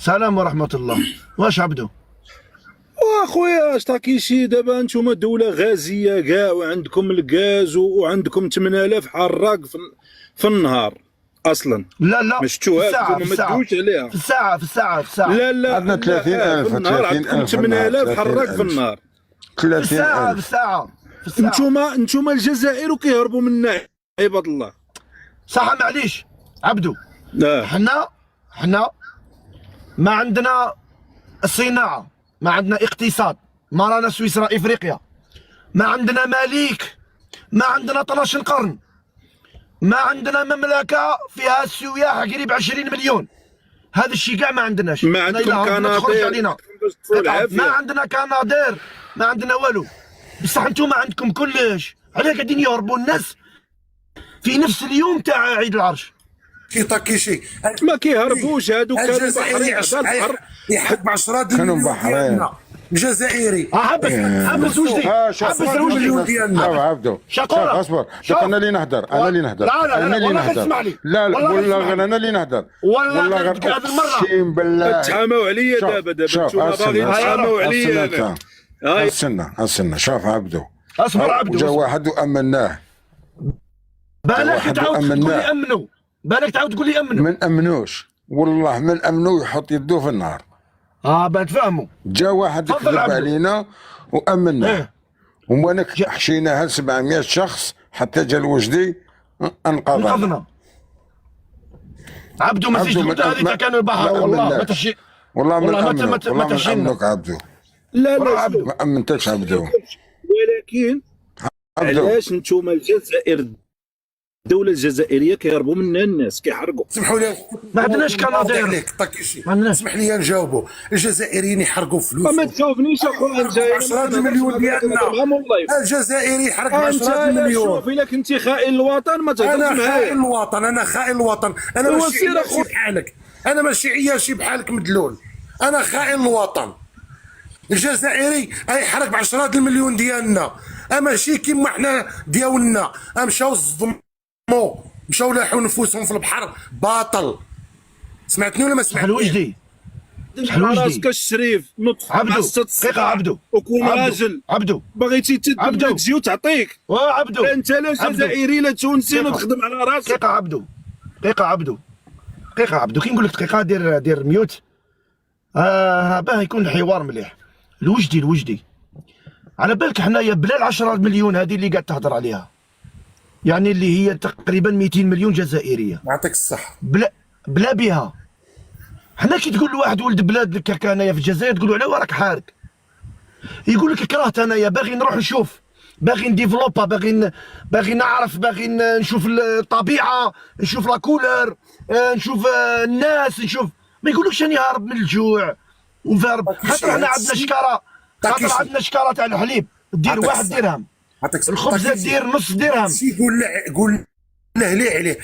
السلام ورحمة الله. واش عبدو؟ واخويا اش تاكيشي دابا نتوما دولة غازية كاع، وعندكم الغاز وعندكم 8000 حراق في النهار اصلا. لا لا، ما شفتوهاش في ما الساعة مدوش عليها. في الساعة في الساعة في الساعة لا لا عندنا لا، 30,000 في النهار عندكم 8000 حراق في النهار. في الساعة 30,000. في الساعة. نتوما الجزائر وكيهربوا منا عباد الله. صح معليش عبدو، اه حنا ما عندنا الصناعة، ما عندنا اقتصاد، ما رانا سويسرا افريقيا، ما عندنا مليك، ما عندنا 12 قرن، ما عندنا مملكة فيها السياح قريب 20 مليون. هذا الشيء كاع ما عندناش. ما عندكم كنادير ما عندنا كنادير، ما عندنا والو. بصح انتم عندكم كلش. علاه قاعدين يهربوا الناس في نفس اليوم تاع عيد العرش؟ كي طاكيشي ما كيهربوش هادو كانوا الجزائري بحرين على البحر. يحب ب 10 كانوا مليون بحرين. ديالنا حبس الجزائري وجدي، شوف حبس شوف مليون وجدي. ديالنا. عبدو شقورة. اصبر، شوف. انا اللي نهدر لا، لا، انا اللي والله نهدر. اسمع لي. لا لا، والله والله اسمع غير لي. انا اللي نهدر. والله غير هذه المرة. اقسم بالله. تحاموا عليا شوف، دابا شوف، نتوما باغيين تحاموا عليا انا. هاي استنى شوف عبدو. اصبر عبدو، جا اصبر. واحد وامناه. بالك واحد تعاود تقول أمناه. لي امنوا، بالك تعاود تقول لي امنوا. من امنوش، والله من امنو يحط يده في النار. بنتفاهموا. جا واحد تفضل كذب عبدو. علينا وامناه. إيه. ومنك حشيناها 700 شخص حتى جا الوجدي انقذنا. انقذنا. عبدو ما عبدو تجيش من تقول هذه ما- كانوا البحر. ما والله ما أمناش. تشي. والله من والله ما امنك، ما والله من تشينا. امنك عبدو. لا والله لا عبدو. شوف. ما امنتكش عبدو. ولكن عبدو علاش نتوما الجزائر الدولة الجزائرية كيهربوا منها الناس كيحرقوا؟ سمحوا لي ما عندناش كنادير. عليك طاكيشي، ما عندناش. اسمح لي نجاوبوا. الجزائريين يحرقوا فلوس. ما تجاوبنيش اخويا انت. 10 مليون ديالنا. الجزائري يحرق ب 10 مليون. شوف الا كنتي خائن الوطن ما تهضرش انا معايا. خائن الوطن، انا خائن الوطن، انا هو ماشي سير عياشي بحالك، انا ماشي عياشي بحالك مدلول، انا خائن الوطن. الجزائري يحرق ب 10 المليون ديالنا، ماشي كيما حنا ديالنا مشاو صدموا، مشاو لاحوا نفوسهم في البحر. باطل. سمعتني ولا ما شحال سمعتنيش؟ وجدي؟ شحال على وجدي؟ راسك الشريف نط مع عبدو 6 دقيقة عبدو. وكون عبدو. راجل. عبدو بغيتي عبدو. تجي وتعطيك. عبدو انت لا جزائري لا تونسي دقيقة. وتخدم على راسك. دقيقة عبدو، دقيقة عبدو، دقيقة عبدو. كي نقول لك دقيقة دير ميوت. باه يكون الحوار مليح. الوجدي على بالك حنايا بلا 10 مليون هذه اللي قاعد تهضر عليها، يعني اللي هي تقريبا 200 مليون جزائرية، يعطيك الصح. بلا بها. حنا كي تقول لواحد ولد بلاد كاك انايا في الجزائر تقول له علاه وراك حارق، يقول لك كرهت انايا، باغي نروح نشوف، باغي نديفلوبا، باغي نعرف، باغي نشوف الطبيعه، نشوف لا كولور، نشوف الناس، نشوف. ما يقولكش راني هارب من الجوع وفارب. خاطر حنا عندنا شكاره، خاطر عندنا شكاره تاع الحليب دير 1 درهم، يعطيك الصح. الخبزه دير نص درهم. قول له ليه عليه.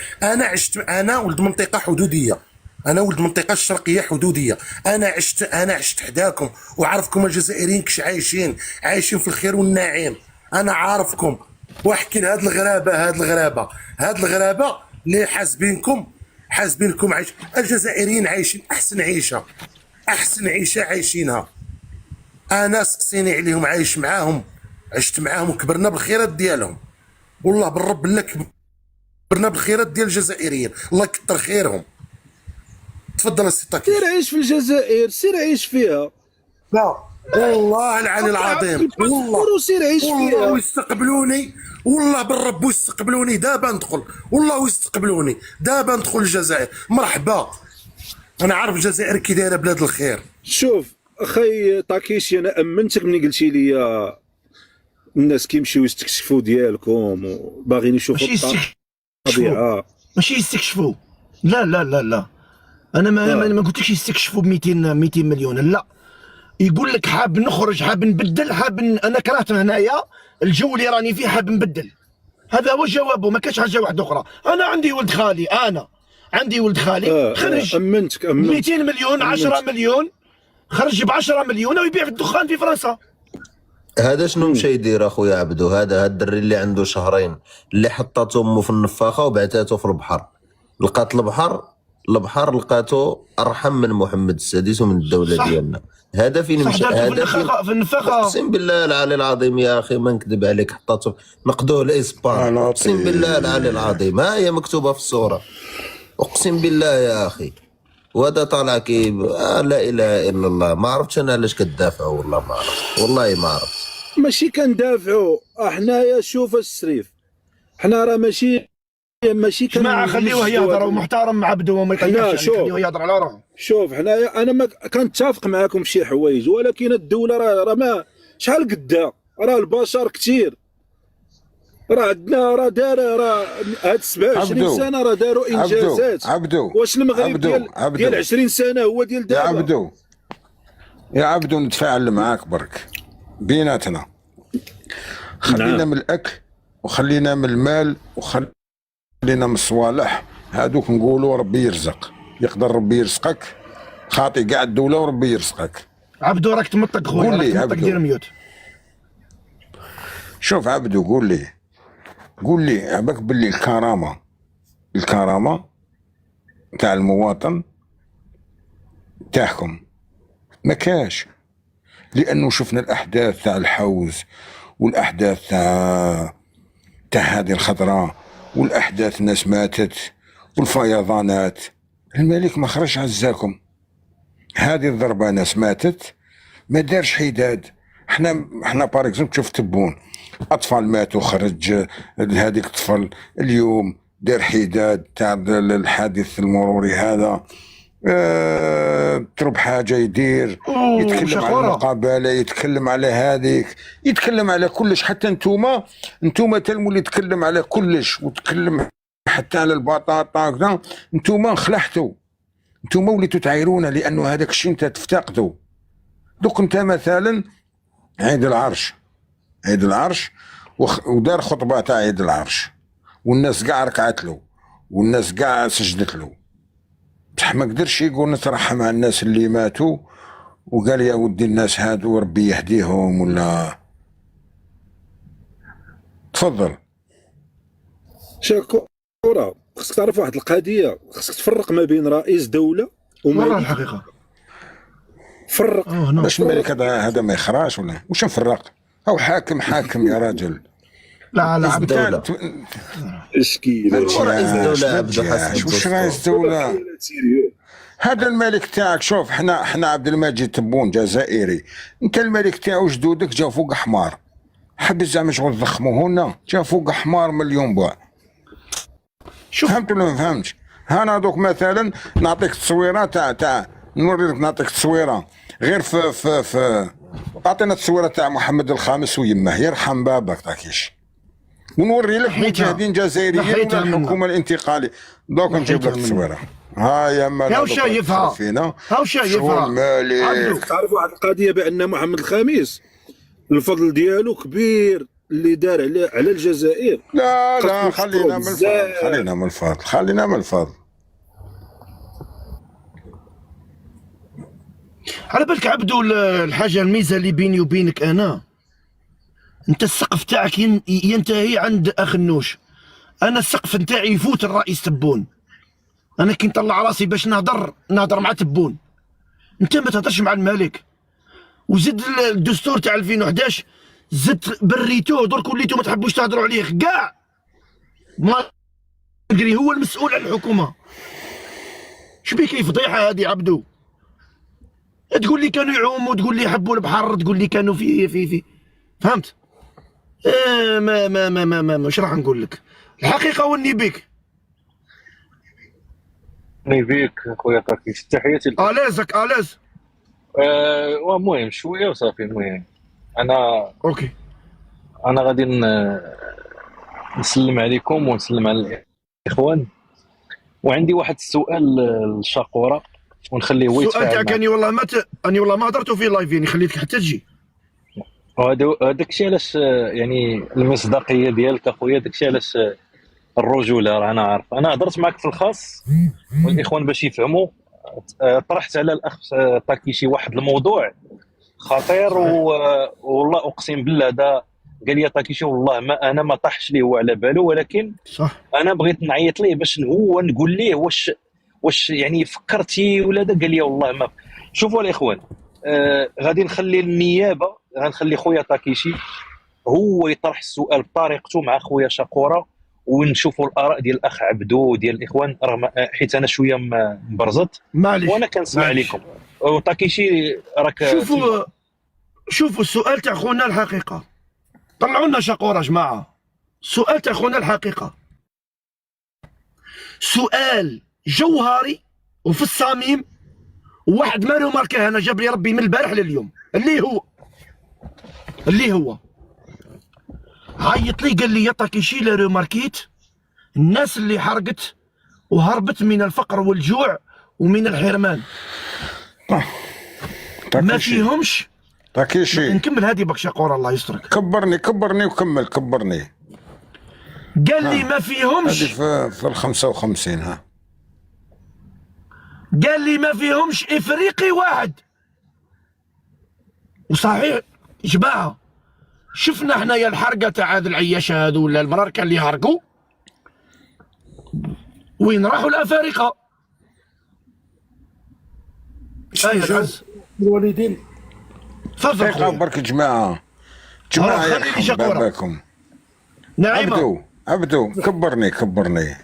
انا ولد منطقه حدوديه، انا ولد منطقه الشرقيه حدوديه، انا عشت حداكم وعارفكم الجزائريين كش عايشين في الخير والنعيم. انا عارفكم واحكي لهاد الغرابه اللي حاسبينكم عايش. الجزائريين عايشين احسن عيشه عايشينها. انا سقسيني عليهم، عايش معاهم، عشت معاهم وكبرنا بالخيرات ديالهم. والله بالرب لا كبرنا بالخيرات ديال الجزائريين، الله يكثر خيرهم. تفضل السي طاكي. سير عيش في الجزائر، سير عيش فيها. لا والله العلي العظيم، سير عيش والله فيها. ويستقبلوني، والله بالرب ويستقبلوني. دابا ندخل، والله ويستقبلوني دابا ندخل الجزائر. مرحبا، انا عارف الجزائر كي دايره بلاد الخير. شوف اخي طاكيشي، انا امنتك ملي قلتي لي الناس كيمشيو يستكشفوا ديالكم وباغيين يشوفوا الطبيعه. ماشي يستكشفوا، لا انا ما قلتلكش يستكشفوا ب 200 مليون، لا. يقول لك حاب نخرج، حاب نبدل، انا كرهت هنايا الجو اللي راني فيه، حاب نبدل. هذا هو جوابه، ما كاش حاجه واحده اخرى. انا عندي ولد خالي، خرج امنتك 200 مليون 10 مليون، خرج ب 10 مليون ويبيع في الدخان في فرنسا. هذا شنو مشى يدير اخويا عبدو؟ هذا الدري اللي عنده شهرين اللي حطات امه في النفاخه وبعثاته في البحر، لقات البحر البحر لقاتو ارحم من محمد السادس ومن الدوله صح. ديالنا. هذا فين صح، مشى، دارته هذا فين. في النفاخه. اقسم بالله العلي العظيم يا اخي ما نكذب عليك، حطاتو نقدوه لاسبان. اقسم بالله العلي العظيم، ها هي مكتوبه في الصوره، اقسم بالله يا اخي. وهذا طالع كي لا اله الا الله. ما عرفتش انا علاش كتدافعوا، والله ما عرفت، والله ما عرفت. ماشي كندافعوا حنايا. شوف السريف، حنا راه ماشي جماعه خليوه يهضر ومحترم مع عبده وما لا، يقيفش، شوف. خليوه يهضر على روحه. شوف حنايا انا ما كنتفق معاكم في شي حوايج، ولكن الدوله راه ما شحال قدها، راه البشر كثير، راه عندنا راه هاد 27 عبدو. سنه راه داروا انجازات. عبدو واش المغرب عبدو. ديال 20 سنه هو ديال يا دابا؟ عبدو نتفاعل معاك برك بيناتنا. خلينا نعم. من الاكل وخلينا من المال وخلينا من الصوالح هادوك، نقولوا ربي يرزق، يقدر ربي يرزقك، خاطي كاع الدوله وربي يرزقك. عبدو راك تمطق خويا، قول لي راك تمطق عبدو. دير ميوت. شوف عبدو، قول لي عباك باللي الكرامه تاع المواطن تاعكم ما كاش، لانه شفنا الاحداث تاع الحوز والاحداث تاع هذه الخضراء، والاحداث الناس ماتت والفيضانات. الملك ما خرج عزاكم. هذه الضربه ناس ماتت ما دارش حداد. احنا بار اكزومبل تشوف تبون اطفال ماتوا، خرج هذيك الطفل اليوم دار حداد تاع الحادث المروري هذا. ترب حاجه يدير، يتكلم على المقابله، يتكلم على هذيك، يتكلم على كلش. حتى انتوما تلموا يتكلم على كلش، وتكلم حتى على البطاطا كذا. انتوما انخلحتوا، انتوما وليتوا تعايرونا، لانه هذاك الشيء انت تفتقدوا. دوك انت مثلا عيد العرش ودار خطبه تاع عيد العرش، والناس كاع ركعت له، والناس كاع سجدت له، بصح ما قدرش يقول نترحم على الناس اللي ماتوا، وقال يا ودي الناس هادو ربي يهديهم. ولا تفضل. شكورا، خصك تعرف واحد القضيه، خصك تفرق ما بين رئيس دوله والله وملك. الحقيقه فرق. باش الملك هذا ما يخراش ولا واش نفرق؟ او حاكم يا راجل. لا رئيس الدولة. اشكيله. رئيس الدولة عبدو حسن. واش رئيس الدولة؟ هذا الملك تاعك. شوف احنا عبد المجيد تبون جزائري، انت الملك تاعو جدودك جاو فوق حمار، حب زعما شغل ضخموه هنا، جا فوق حمار مليون باع. شوف فهمت ولا ما فهمتش؟ انا دوك مثلا نعطيك تصويره تاع نوريك، نعطيك تصويره غير في اعطينا التصويره تاع محمد الخامس ويمه يرحم بابك تاكيش، ونوري لك مجاهدين جزائريين ولا الحكومه الانتقاليه. دوك نجيب لك التصويره. ها يا مالا هاو شايفها، هاو شايفها. مالك تعرف واحد القضيه، بان محمد الخامس الفضل ديالو كبير اللي دار على الجزائر. لا خلينا من الفضل. على بالك عبدو الحاجه الميزه اللي بيني وبينك انا، انت السقف تاعك ينتهي عند اخ النوش، انا السقف نتاعي يفوت الرئيس تبون. انا كي نطلع راسي باش نهضر مع تبون، انت ما تهضرش مع الملك. وزد الدستور تاع 2011 زدت بريتوه، درك وليتو ما تحبوش تهضروا عليه كاع. ما ادري هو المسؤول عن الحكومه. شبيك فضيحه هذه عبدو؟ تقول لي كانوا يعوموا، تقول لي يحبوا البحر، تقول لي كانوا في فهمت؟ ما واش راح نقول لك؟ الحقيقه وني بك. بيك خويا طاكيش، تحياتي لك. اليزك اليز. المهم شويه وصافي. المهم انا اوكي، انا غادي نسلم عليكم ونسلم على الاخوان، وعندي واحد السؤال للشاقوره ونخليه هو يتفاعل. السؤال تاعك اني والله ما هضرته في لايف، يعني خليتك حتى تجي. هذاك الشيء علاش يعني المصداقيه ديالك اخويا، داك الشيء علاش الرجوله. راه انا عارف، انا هضرت معك في الخاص والاخوان باش يفهموا. طرحت على الاخ طاكيشي واحد الموضوع خطير، والله اقسم بالله دا قال لي طاكيشي والله ما انا ما طاحش ليه هو على باله، ولكن صح انا بغيت نعيط ليه باش هو نقول ليه واش يعني فكرتي ولا دا؟ قال لي والله ما. شوفوا الاخوان، غادي نخلي النيابه، غنخلي خويا تاكيشي هو يطرح السؤال بطريقته مع خويا شاكورا، ونشوفوا الاراء ديال الاخ عبدو وديال الاخوان، رغم حيت انا شويه مبرزط معليش وانا كنسمع معليش. لكم. وتاكيشي راك شوفوا السؤال تاع خونا الحقيقه، طلعوا لنا شاكورا جماعه. السؤال تاع خونا الحقيقه سؤال جوهري وفي الصميم، وواحد ما روماركاه انا، جاب لي ربي من البارح لليوم، اللي هو عيط لي قال لي يا تاكيشي لا روماركيت الناس اللي حرقت وهربت من الفقر والجوع ومن الحرمان ما فيهمش. تاكيشي نكمل هذه بك شاكورا الله يسترك. كبرني وكمل كبرني. قال لي ما فيهمش، هذه في ال 55. ها قال لي ما فيهمش افريقي واحد. وصحيح يا جماعه، شفنا حنايا الحرقه تاع هذا العياشه هذو ولا المراركه اللي هرقوا، وين راحوا الافارقه؟ الوالدين تفضل خويا. برك جماعه يرحم باباكم. نعيمه عبدو كبرني.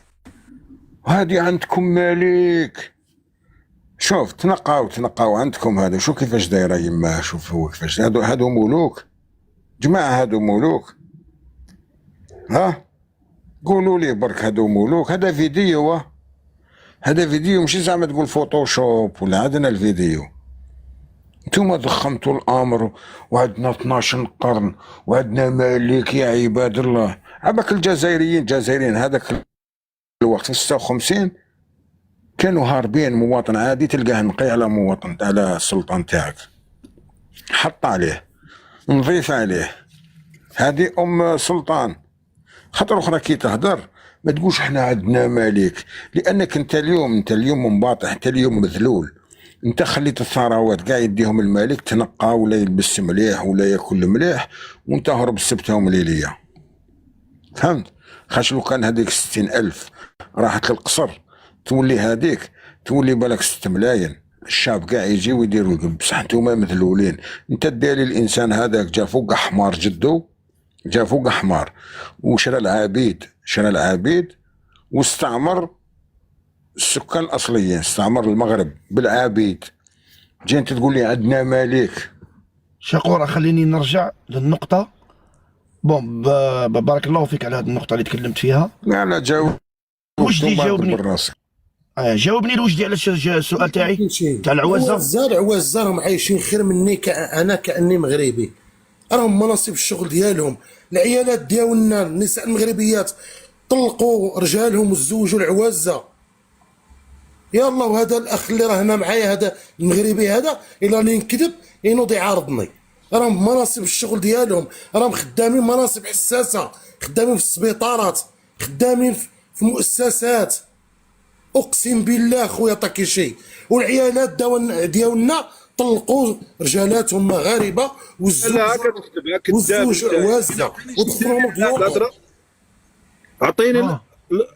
وهذه عندكم مالك، شوف تنقاو عندكم. هذا شو كيفاش دايره يماه، شوف هو كيفاش. هادو ملوك جماعه، هادو ملوك. ها قولوا لي برك، هادو ملوك. هذا فيديو ماشي زعما تقول فوتوشوب ولا. عندنا الفيديو، نتوما ضخمتوا الامر، وعندنا 12 قرن وعندنا مالك يا عباد الله. عباك الجزائريين هذاك الوقت في 56 كانوا هاربين. مواطن عادي تلقاه نقي على مواطن، على السلطان تاعك، حط عليه، نضيف عليه. هذه سلطان. خاطر اخرى كي تهدر ما تقولش احنا عندنا ملك، لانك انت اليوم منباطح، انت اليوم مذلول. انت خليت الثروات كاع يديهم الملك، تنقى ولا يلبس مليح ولا ياكل مليح، وانت هرب سبتهم ليليا. فهمت؟ خاش لو كان هذيك 60,000 راحت للقصر، تولي بالك 6 ملايين. الشعب كاع يجي ويديروا القلب. بصح انتوما مذلولين. انت داري الانسان هذاك جا فوق حمار، جدو جا فوق حمار وشرى العبيد واستعمر السكان الاصليين، استعمر المغرب بالعبيد. جي انت تقول لي عندنا ملك. شاكورا خليني نرجع للنقطة. بون بارك الله فيك على هذه النقطة اللي تكلمت فيها. لا جاوب. وجدي جاوبني. جاوبني الوجدي على السؤال تاعي تاع العوازة. العوازة راهم عايشين خير مني، انا كاني مغربي. راهم مناصب الشغل ديالهم، العيالات ديالنا النساء المغربيات طلقوا رجالهم وتزوجوا العوازة. يلا وهذا الاخ اللي راه هنا معايا هذا المغربي هذا الا راني نكذب ينوض يعارضني. راهم مناصب الشغل ديالهم، راهم خدامين مناصب حساسه، خدامين في السبيطارات، خدامين في مؤسسات. اقسم بالله خويا تاكيشي. والعيالات ديالنا طلقوا رجالاتهم مغاربه وزوجوا عوازه ودخلوهم ديورهم.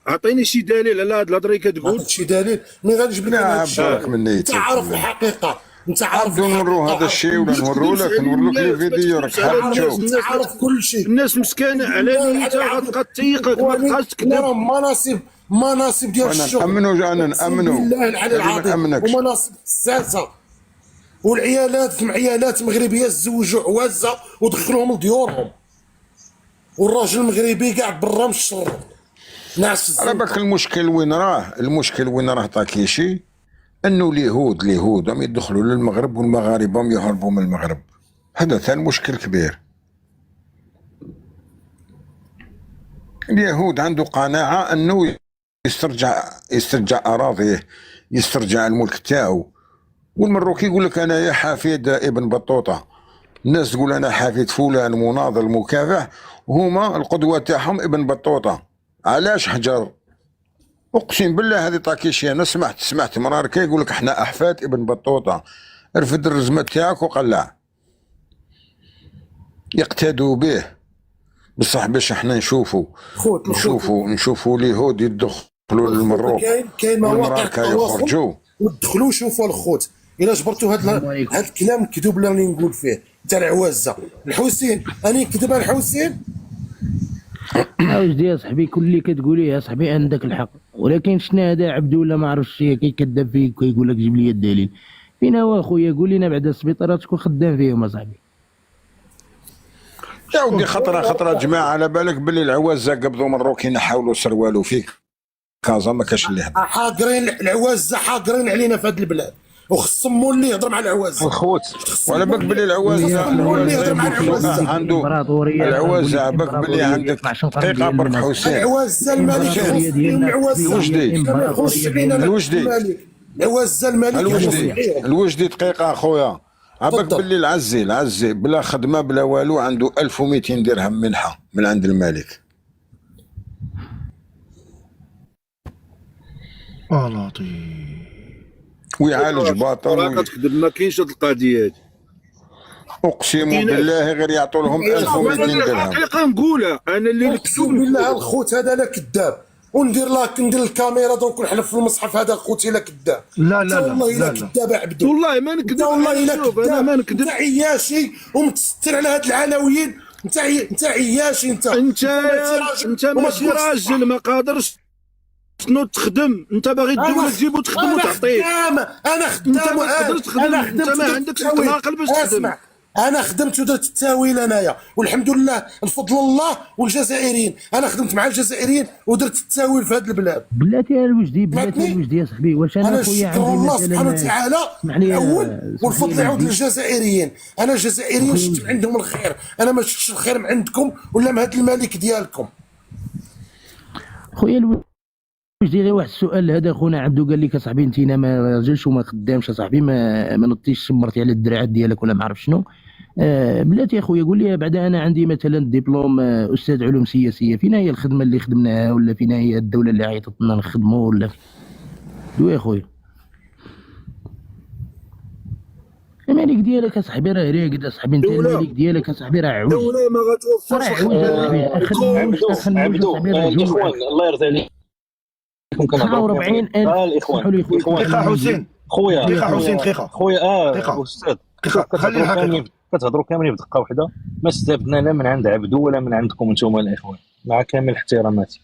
عطيني شي دليل على هاد الهضره اللي كتقول. شي دليل ما غاديش بك انت عارف الحقيقه، انت عارف نورو هذا الشيء ولا نورو لك الفيديو راك حاب تشوف. انت عارف كل شيء. الناس مسكانه على انت غتبقى تيقك، ما تبقاش تكذب. مناصب ديال الشغل. انا نامنوا بالله العلي العظيم، ومناصب حساسه. والعيالات مغربيه تزوجوا عوازه ودخلوهم لديورهم، والراجل المغربي قاعد برا مشرد ناس. على بالك المشكل وين راه تاكيشي، انه اليهود هم يدخلوا للمغرب والمغاربه هم يهربوا من المغرب. هذا ثاني مشكل كبير. اليهود عنده قناعه انه يسترجع اراضيه، يسترجع الملك تاعو. والمروكي يقول لك انا يا حفيد ابن بطوطه، الناس تقول انا حفيد فلان مناضل مكافح، وهما القدوه تاعهم ابن بطوطه. علاش حجر؟ اقسم بالله هذه تاكيشي. انا سمعت مراركه يقول لك احنا احفاد ابن بطوطه. رفد الرزمه تاعك وقلع، يقتدوا به. بصح باش احنا نشوفوا اليهود يدخلوا دخلوا للمروك كاين مواقع والمراكا التواصل يخرجوا. ودخلوا شوفوا الخوت الا جبرتوا هذا الكلام مكذوب اللي راني نقول فيه تاع العوازه الحسين. انا نكذب على الحسين؟ واش يا صاحبي كل اللي كتقوليه يا صاحبي عندك الحق، ولكن شنا هذا عبد ولا ما عرفتش كيكذب فيك ويقول لك جيب لي الدليل. فين هو اخويا؟ قول لنا بعد السبيطارات شكون خدام فيهم اصاحبي؟ يا ودي خطره جماعه، على بالك باللي العوازه قبضوا مروكين حاولوا سروالوا فيك كازا ما كاش اللي هضر. حاقرين العوازه، حاقرين علينا في هذه البلاد، وخص مولي يهضر مع العوازه. الخوت وعلى بالك باللي العوازه عنده العوازه بالك باللي عندك دقيقه برك حسين. العوازه الملك العوازه الملك الوجدي دقيقه اخويا. عباك باللي العزي بلا خدمه بلا والو عنده 1200 درهم منحه من عند الملك. لطيف ويعالج باطل راه كتخدم ما كاينش هاد القضيه هادي. اقسم بالله غير يعطوا لهم 1200 درهم. الحقيقه نقولها انا اللي اقسم بالله الخوت هذا لا كذاب، وندير الكاميرا دوك ونحلف في المصحف هذا خوتي لا كذاب. لا والله الا كذاب عبدو، والله ما نكذب، والله الا كذاب. انا ما نكذب. انت عياشي ومتستر على هاد العناوين. انت عياشي انت ماشي راجل ما قادرش شنو تخدم. انت باغي الدوله تجيب وتخدم وتعطيك. انا خدام، انت ما تقدرش تخدم، انت ما عندكش العقل باش تخدم. اسمع، انا خدمت ودرت التاويل انايا، والحمد لله الفضل الله والجزائريين. انا خدمت مع الجزائريين ودرت التاويل في هذه البلاد. بلاتي يا الوجدي يا صاحبي. واش انا خويا عندي الله سبحانه وتعالى الاول، والفضل يعود للجزائريين. انا الجزائريين شفت عندهم الخير، انا ما شفتش الخير من عندكم ولا من هذا الملك ديالكم. خويا الوجدي غير واحد السؤال هذا خونا عبدو قال لك اصاحبي انت ما راجلش وما خدامش اصاحبي، ما نطيش شمرتي على الدراعات ديالك ولا ما عرف شنو. بلاتي يا خويا قول لي بعد انا عندي مثلا دبلوم استاذ علوم سياسيه، فين هي الخدمه اللي خدمناها ولا فين هي الدوله اللي عيطت لنا نخدموا ولا دو يا خويا؟ الملك ديالك اصاحبي راه راقد اصاحبي، انت الملك ديالك اصاحبي راه عوج. الدوله ما غتوفرش عبدو الاخوان الله يرضي عليكم 49,000 الاخوان دقيقه حسين خويا دقيقه خويا استاذ خلي الحقيقه. كتهضروا كاملين بدقه واحده، ما استفدنا لا من عند عبدو ولا من عندكم انتم الاخوان، مع كامل احتراماتي.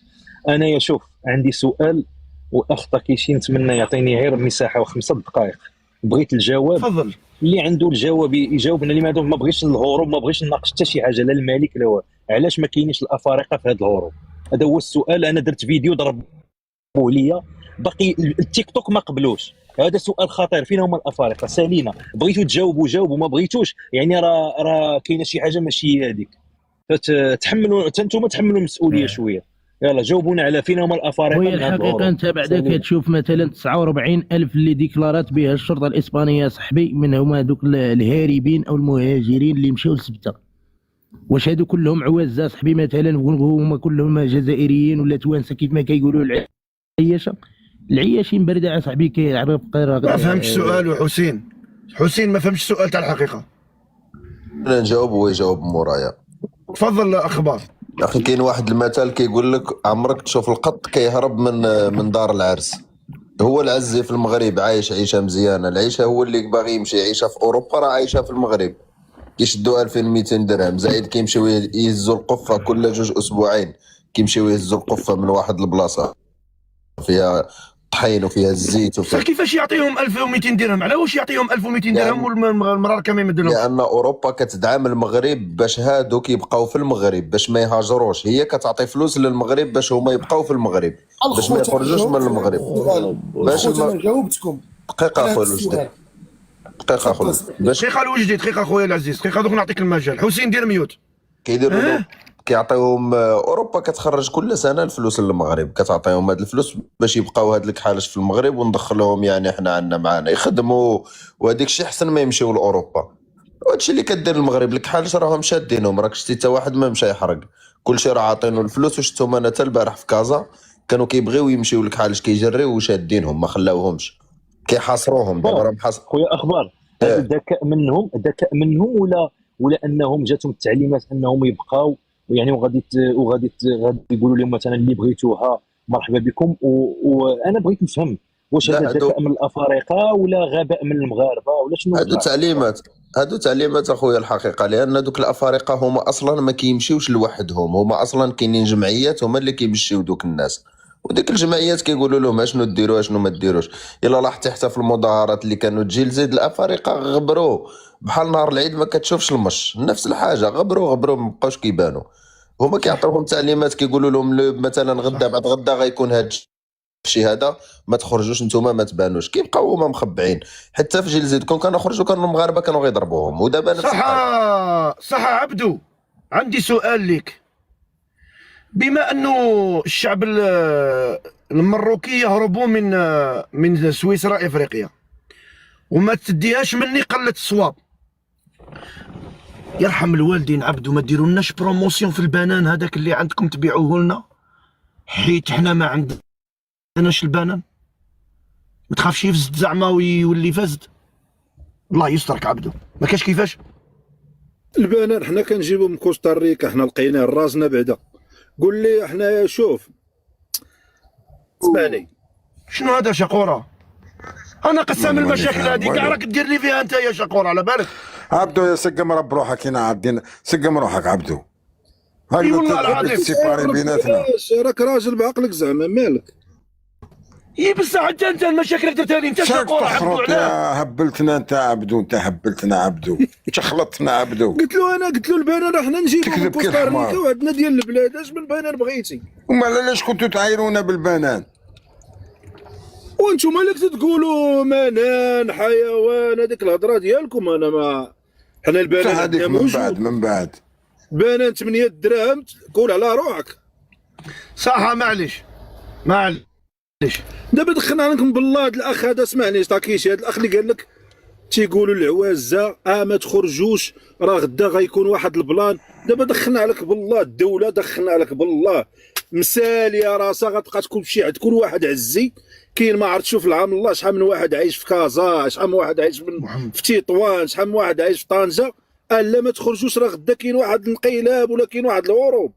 انا يا شوف عندي سؤال واخ كيشي نتمنى يعطيني غير مساحه و5 دقائق، بغيت الجواب. تفضل. اللي عنده الجواب يجاوبنا. لماذا ما بغيتش الهروب، ما بغيتش نناقش حتى شي حاجه، لا الملك لا والو. علاش ما كاينينش الافارقه في هذا الهروب؟ هذا هو السؤال. انا درت فيديو ضربوه ليا، باقي التيك توك ما قبلوش. هذا سؤال خطير. فين هما الافارقه؟ سالينا. بغيتوا تجاوبوا جاوبوا، ما بغيتوش يعني راه كاينه شي حاجه ماشي هذيك. فتحملوا انتم تحملوا المسؤوليه شويه. يلا جاوبونا على فين هما الافارقه. وهي الحقيقه انت بعدا كتشوف مثلا 49,000 اللي ديكلارات بها الشرطه الاسبانيه صاحبي، من هما هذوك الهاربين او المهاجرين اللي مشاو لسبته. واش هادو كلهم عوازه صاحبي مثلا هما كلهم جزائريين ولا توانسه كيف ما كيقولوا العياشه؟ العياشين برده صاحبي كيعرف ما فهمتش السؤال حسين ما فهمتش السؤال تاع الحقيقه. انا نجاوب وهو يجاوب مورايا. تفضل اخبار. اخي كاين واحد المثل كيقول لك عمرك تشوف القط كيهرب من دار العرس. هو العزي في المغرب عايش عيشه مزيانه، العيشه هو اللي باغي يمشي يعيشها في اوروبا راه عايشها في المغرب. كيشدوا 2200 درهم زايد كيمشيو يهزوا القفه كل 2 أسبوعين، كيمشيو يهزوا القفه من واحد البلاصه فيها طحين وفيها الزيت وفيها. كيفاش يعطيهم 1200 درهم؟ على واش يعطيهم 1200 درهم والمرار كامل يمدلهم؟ لان اوروبا كتدعم المغرب باش هادوك يبقاو في المغرب، باش ما يهاجروش. هي كتعطي فلوس للمغرب باش هما يبقاو في المغرب، باش ما يخرجوش من المغرب. باش انا جاوبتكم. دقيقه اخويا الوجدي، دقيقه اخويا باش دقيقه الوجدي، دقيقه اخويا العزيز، دقيقه دوك نعطيك المجال. حسين دير ميوت. كيديروا لهم كيعطيوهم اوروبا كتخرج كل سنه الفلوس للمغرب، كتعطيهم هاد الفلوس باش يبقاو هاد الكحالش في المغرب وندخلوهم يعني حنا عندنا معانا يخدموا، وهذاك الشيء احسن ما يمشيو لاوروبا. وهادشي اللي كدير المغرب الكحالش راهم شادينهم. راك شتي حتى واحد ما مشى يحرق، كلشي راه عاطينه الفلوس. وشفتهم انا حتى البارح في كازا كانوا كيبغيو يمشيو للكحالش كيجريو وشادينهم ما خلاوهمش، كيحاصروهم. دابا راه محاصر. خويا اخبار هذا ذكاء منهم ولا انهم جاتهم التعليمات انهم يبقاو يعني وغادي يقولوا لهم مثلا اللي بغيتوها مرحبا بكم. وانا بغيت نفهم واش لا، هذا ذكاء من الافارقه ولا غباء من المغاربه ولا شنو هادو تعليمات اخويا الحقيقه، لان دوك الافارقه هما اصلا ما كيمشيوش لوحدهم، هما اصلا كاينين جمعيات هما اللي كيمشيو دوك الناس، وديك الجمعيات كيقولوا لهم اشنو ديروا اشنو ما ديروش. الا لاحظتي حتى في المظاهرات اللي كانوا تجي لزيد الافارقه غبروا بحال نهار العيد ما كتشوفش المش، نفس الحاجه غبروا ما بقاوش كيبانوا. هما كيعطيوهم تعليمات كيقولوا لهم مثلا غدا بعد غدا غيكون هاد الشيء هذا، ما تخرجوش نتوما ما تبانوش، كيبقاو هما مخبعين. حتى في جيل زيدكم كنخرجوا كانوا المغاربه كانوا غيضربوهم، ودابا نفس الحاجه. صح عبدو، عندي سؤال لك. بما انه الشعب المروكي يهربوا من سويسرا افريقيا، وما تديهاش مني قله الصواب، يرحم الوالدين عبدو ما ديرولناش بروموسيون في البنان هذاك اللي عندكم تبيعوه لنا، حيت حنا ما عندناش البنان. ما تخافش يفزد زعما ويولي فاسد، الله يسترك عبدو. ما كاش كيفاش البنان حنا كنجيبو من كوستاريكا، حنا لقيناه راسنا بعدا. قول لي حنا شوف اسمعني، شنو هذا شقوره؟ انا قسام المشاكل هذه كاع راك دير لي فيها انت يا شقوره على بالك. عبدو يا سقم رب روحك هنا عادين، سقم روحك عبدو. اي والله العظيم سيباري بيناتنا. راك راجل بعقلك زعما مالك. اي بصح انت المشاكل درتها لي انت شقوره عبدو. تخرط يا هبلتنا انت عبدو، انت هبلتنا عبدو، تخلطنا عبدو. قلت له البنان حنا نجيبو من تكذب كي كوستاريكا الحمار. وعندنا ديال البلاد، اش من بنان بغيتي؟ وما علاش كنتوا تعايرونا بالبنان؟ وانتم مالك تقولوا منان حيوان، هذيك الهضره ديالكم. انا ما حنا البنان هذيك عندنا من بعد بنان 8 دراهم قول على روحك. صح معليش دابا دخلنا عليكم بالله. هذا الاخ هذا سمعني طاكيشي، هذا الاخ اللي قال لك تيقولوا العوازه ما تخرجوش راه غدا غيكون واحد البلان. دابا دخلنا عليك بالله، الدوله دخلنا عليك بالله مساليه راسها غتبقى تكون شي عند كل واحد عزي. كاين ما عرفت شوف العام الله شحال من واحد عايش في كازا، شحال من واحد عايش في تطوان، شحال من واحد عايش في طنجه. لا ما تخرجوش راه غدا كاين واحد الانقلاب ولا كاين واحد الهروب.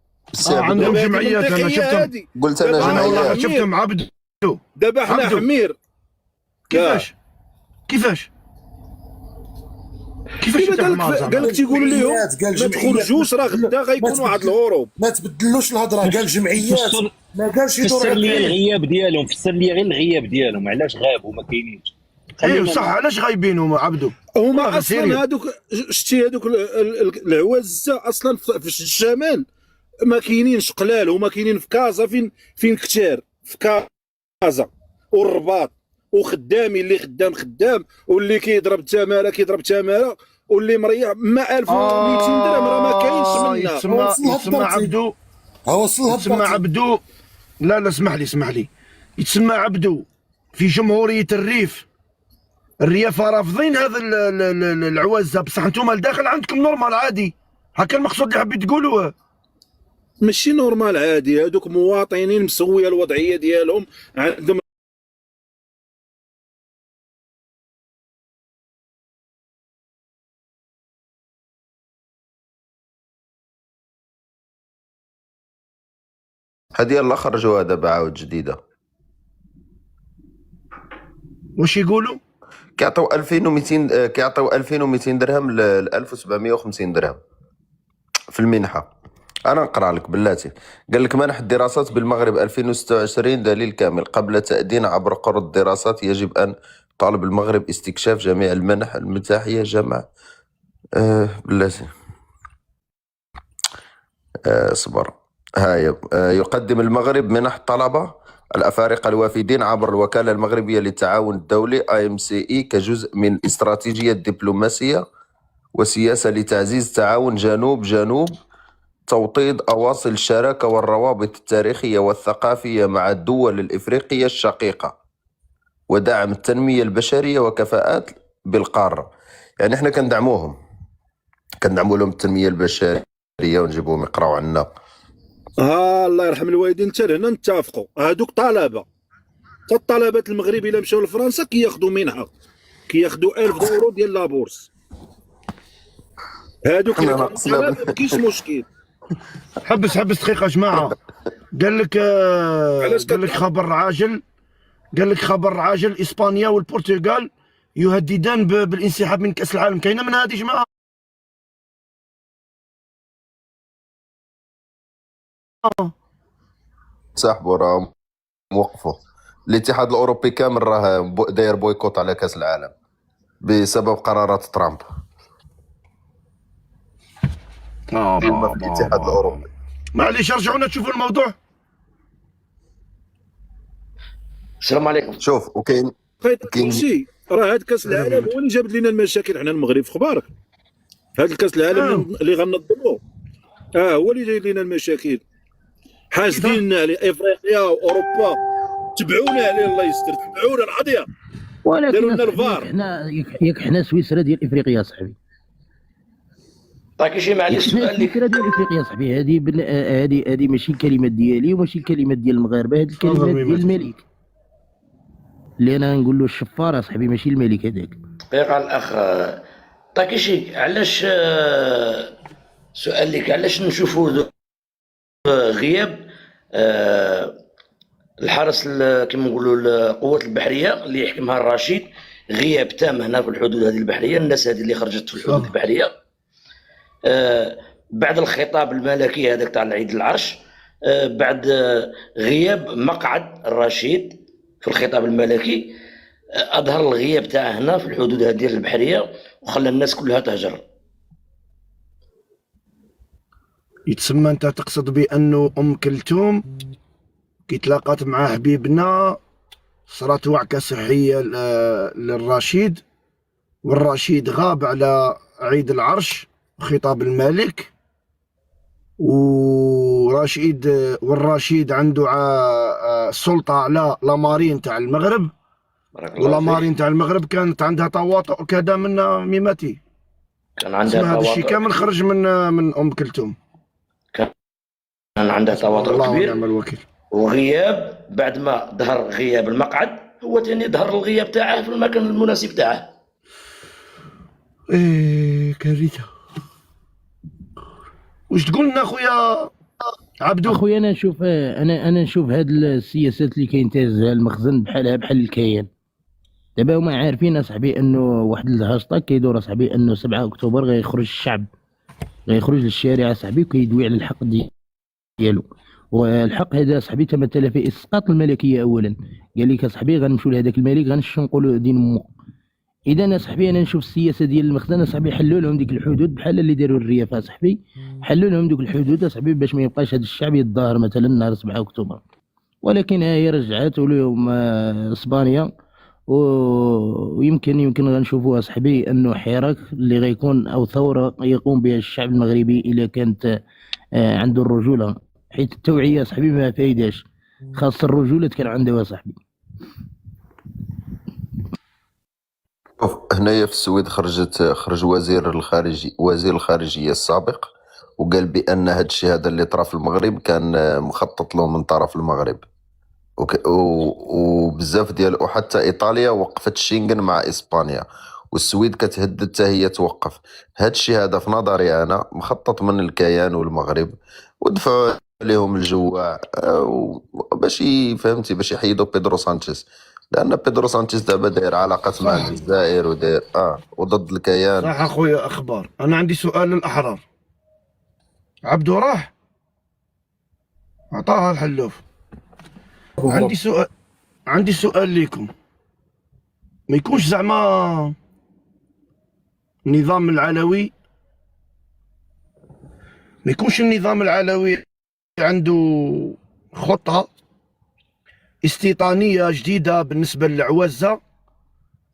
عندهم جمعيات انا شفتهم. قلت انا انا والله جمعيات شفتهم عبدو. دابا حنا عبدو. حمير كيفاش قال لك تيقولوا لهم قال ما تخرجوش راه غدا غيكون واحد الهروب. ما تبدلوش الهضره، قال جمعيات ما قالش يدور فسر لي الغياب ديالهم، فسر لي غير الغياب ديالهم، علاش غابوا ما كاينينش. ايوا صح، علاش غايبين هما عبدو؟ هما اصلا هذوك شتي هذوك العوازه اصلا في الشمال ما كاينينش قلال، هما كاينين في كازا فين كثار في كازا والرباط، وخدامين اللي خدام واللي كيضرب تماره واللي مريح ما 1200 درهم راه ما كاينش منها. يتسمى عبدو، وصلها يتسمى عبدو. لا اسمح لي يتسمى عبدو في جمهوريه الريافه رافضين هذا العوازه، بصح انتم الداخل عندكم نورمال عادي. هكا المقصود اللي حبيت تقولوه. ماشي نورمال عادي، هذوك مواطنين مسويه الوضعيه ديالهم عندهم. هذه يلاه خرجوها دابا عاود جديده. واش يقولوا؟ كيعطيو 2200 كيعطيو 2200 درهم ل 1750 درهم في المنحه. انا نقرا لك بلاتي. قال لك منح الدراسات بالمغرب 2026 دليل كامل. قبل تأدين عبر قرض الدراسات يجب ان طالب المغرب استكشاف جميع المنح المتاحيه جمع بلاتي صبر. هاي يقدم المغرب منح طلبة الأفارقة الوافدين عبر الوكالة المغربية للتعاون الدولي IMCE كجزء من استراتيجية دبلوماسية وسياسة لتعزيز تعاون جنوب توطيد أواصر الشراكة والروابط التاريخية والثقافية مع الدول الإفريقية الشقيقة ودعم التنمية البشرية وكفاءات بالقارة. يعني احنا كندعموا لهم التنمية البشرية ونجيبوهم يقراو عنا. الله يرحم الوالدين. حتى هنا نتفقوا، هذوك طلبه، حتى الطلبات المغرب الا مشاو لفرنسا كياخذوا منحه، كياخذوا 1000 يورو ديال لابورس. هذوك ما كاينش مشكل. حبس دقيقه جماعه. قال لك علاش قال لك خبر عاجل اسبانيا والبرتغال يهددان بالانسحاب من كاس العالم. كاينه من هذه جماعه؟ سحبوا راهم وقفوا. الاتحاد الاوروبي كامل راه داير بويكوت على كاس العالم بسبب قرارات ترامب. كلمة في الاتحاد الاوروبي. معليش رجعونا تشوفوا الموضوع. السلام عليكم. شوف وكاين شيء راه هذا كاس العالم هو اللي جاب لنا المشاكل حنا المغرب في خبارك. هذا الكاس العالم اللي غننظموه هو اللي جاي لنا المشاكل. حاسدين على افريقيا واوروبا، تبعونا عليه الله يستر، تبعونا العضيه. داروا لنا الفار. حنا سويسرا ديال افريقيا صاحبي. طاكيشي معليش سؤال لك. سويسرا ديال افريقيا صاحبي. هذه ماشي الكلمات ديالي وماشي الكلمات ديال المغاربه، هذه الكلمات ديال الملك اللي انا نقول له الشفاره صاحبي ماشي الملك هذاك. دقيقه الاخ طاكيشي، علاش سؤال لك، علاش نشوفوا غياب الحرس كما نقولوا القوات البحريه اللي يحكمها الرشيد، غياب تام هنا في الحدود هذه البحريه، الناس هذه اللي خرجت في الحدود البحريه بعد الخطاب الملكي هذاك تاع العيد العرش، بعد غياب مقعد الرشيد في الخطاب الملكي، اظهر الغياب تاعه هنا في الحدود هذه البحريه وخلى الناس كلها تهجر. يتسمى انت تقصد بانه ام كلثوم كي تلاقات مع حبيبنا صارت وعكه صحيه للرشيد، والرشيد غاب على عيد العرش خطاب الملك، والرشيد عنده سلطه على لامارين تاع المغرب، ولامارين تاع المغرب كانت عندها تواطؤ كذا من ميماتي. كان عندها هذا الشيء كامل خرج من ام كلثوم. كان عندها تواطؤ كبير ونعم الوكيل. وغياب بعد ما ظهر غياب المقعد هو ثاني ظهر الغياب تاعه في المكان المناسب تاعه. كارثه. واش تقول لنا خويا عبدو؟ اخويا انا نشوف هاد السياسات اللي كينتهزها المخزن بحال الكيان. دابا هما عارفين اصاحبي انه واحد الهاشتاغ كيدور اصاحبي انه 7 اكتوبر غيخرج الشعب، غيخرج للشارع اصاحبي وكيدوي على الحق ديالو. والحق هذا صاحبي تمثل في اسقاط الملكيه اولا. قال لك اصاحبي غنمشيو لهذاك الملك غنشنقوا دين مو. اذا اصاحبي انا نشوف السياسه ديال المخزن اصاحبي حلوا لهم ديك الحدود بحال اللي داروا الرياف اصاحبي، حلوا لهم ديك الحدود اصاحبي باش ما يبقاش هذا الشعب يتظاهر مثلا نهار 7 اكتوبر. ولكن هي رجعت لهم اسبانيا، ويمكن غنشوفوها صاحبي انه حراك اللي غيكون او ثوره يقوم بها الشعب المغربي الا كانت عنده الرجوله، حيت التوعيه صاحبي ما فايداش، خاصه الرجوله كان عندها صاحبي. هنايا في السويد خرج وزير الخارجيه السابق وقال بان هذا الشيء هذا اللي طرا في المغرب كان مخطط له من طرف المغرب، وبزاف ديال وحتى ايطاليا وقفت الشنغن مع اسبانيا، والسويد كتهدد حتى هي توقف. هذا الشيء هذا في نظري انا مخطط من الكيان والمغرب، ودفعوا عليهم الجواع باش فهمتي باش يحيدوا بيدرو سانشيز، لان بيدرو سانشيز دابا داير علاقات مع الجزائر وداير وضد الكيان. صح اخويا اخبار. انا عندي سؤال للاحرار. عبدو راح عطاها الحلوف. عندي سؤال ليكم. ما يكونش زعما النظام العلوي، ما يكونش النظام العلوي عنده خطة استيطانية جديدة بالنسبة للعوزة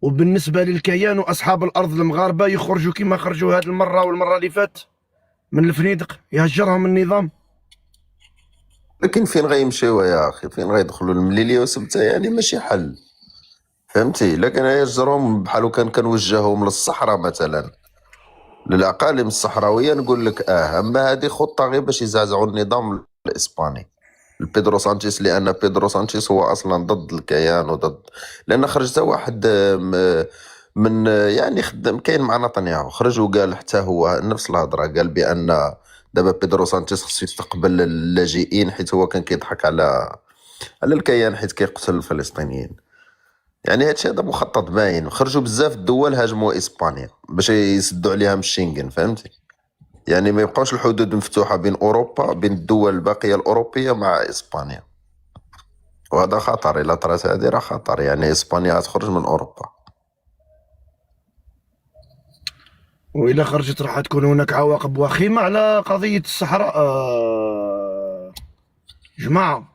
وبالنسبة للكيان وأصحاب الأرض المغاربة، يخرجوا كما خرجوا هذه المرة والمرة اللي فات من الفنيدق، يهجرهم النظام. لكن فين غيمشيو يا اخي؟ فين غيدخلوا المليليه وسبته؟ يعني ماشي حل، فهمتي؟ لكن يهجرهم بحال كان كنوجههم للصحراء مثلا، للاقاليم الصحراويه. نقول لك اما هذه خطه غير باش يزعزعوا النظام الاسباني بيدرو سانشيز، لان بيدرو سانشيز هو اصلا ضد الكيان وضد، لان خرج حتى واحد من يعني خدام كاين مع نتنياهو، خرج وقال حتى هو نفس الهضره، قال بان دابا بيدرو سانشيز خصو يستقبل اللاجئين، حيت هو كان كيضحك على الكيان، حيت كيقتل الفلسطينيين. يعني هادشي هذا مخطط باين. خرجوا بزاف الدول هاجموا اسبانيا باش يسدوا عليها من الشنغن، فهمتي؟ يعني ما يبقاوش الحدود مفتوحه بين اوروبا، بين الدول الباقيه الاوروبيه مع اسبانيا، وهذا خطر. الا طرات هذه راه خطر، يعني اسبانيا غتخرج من اوروبا. وإلا خرجت راح تكون هناك عواقب وخيمة على قضية الصحراء. جماعة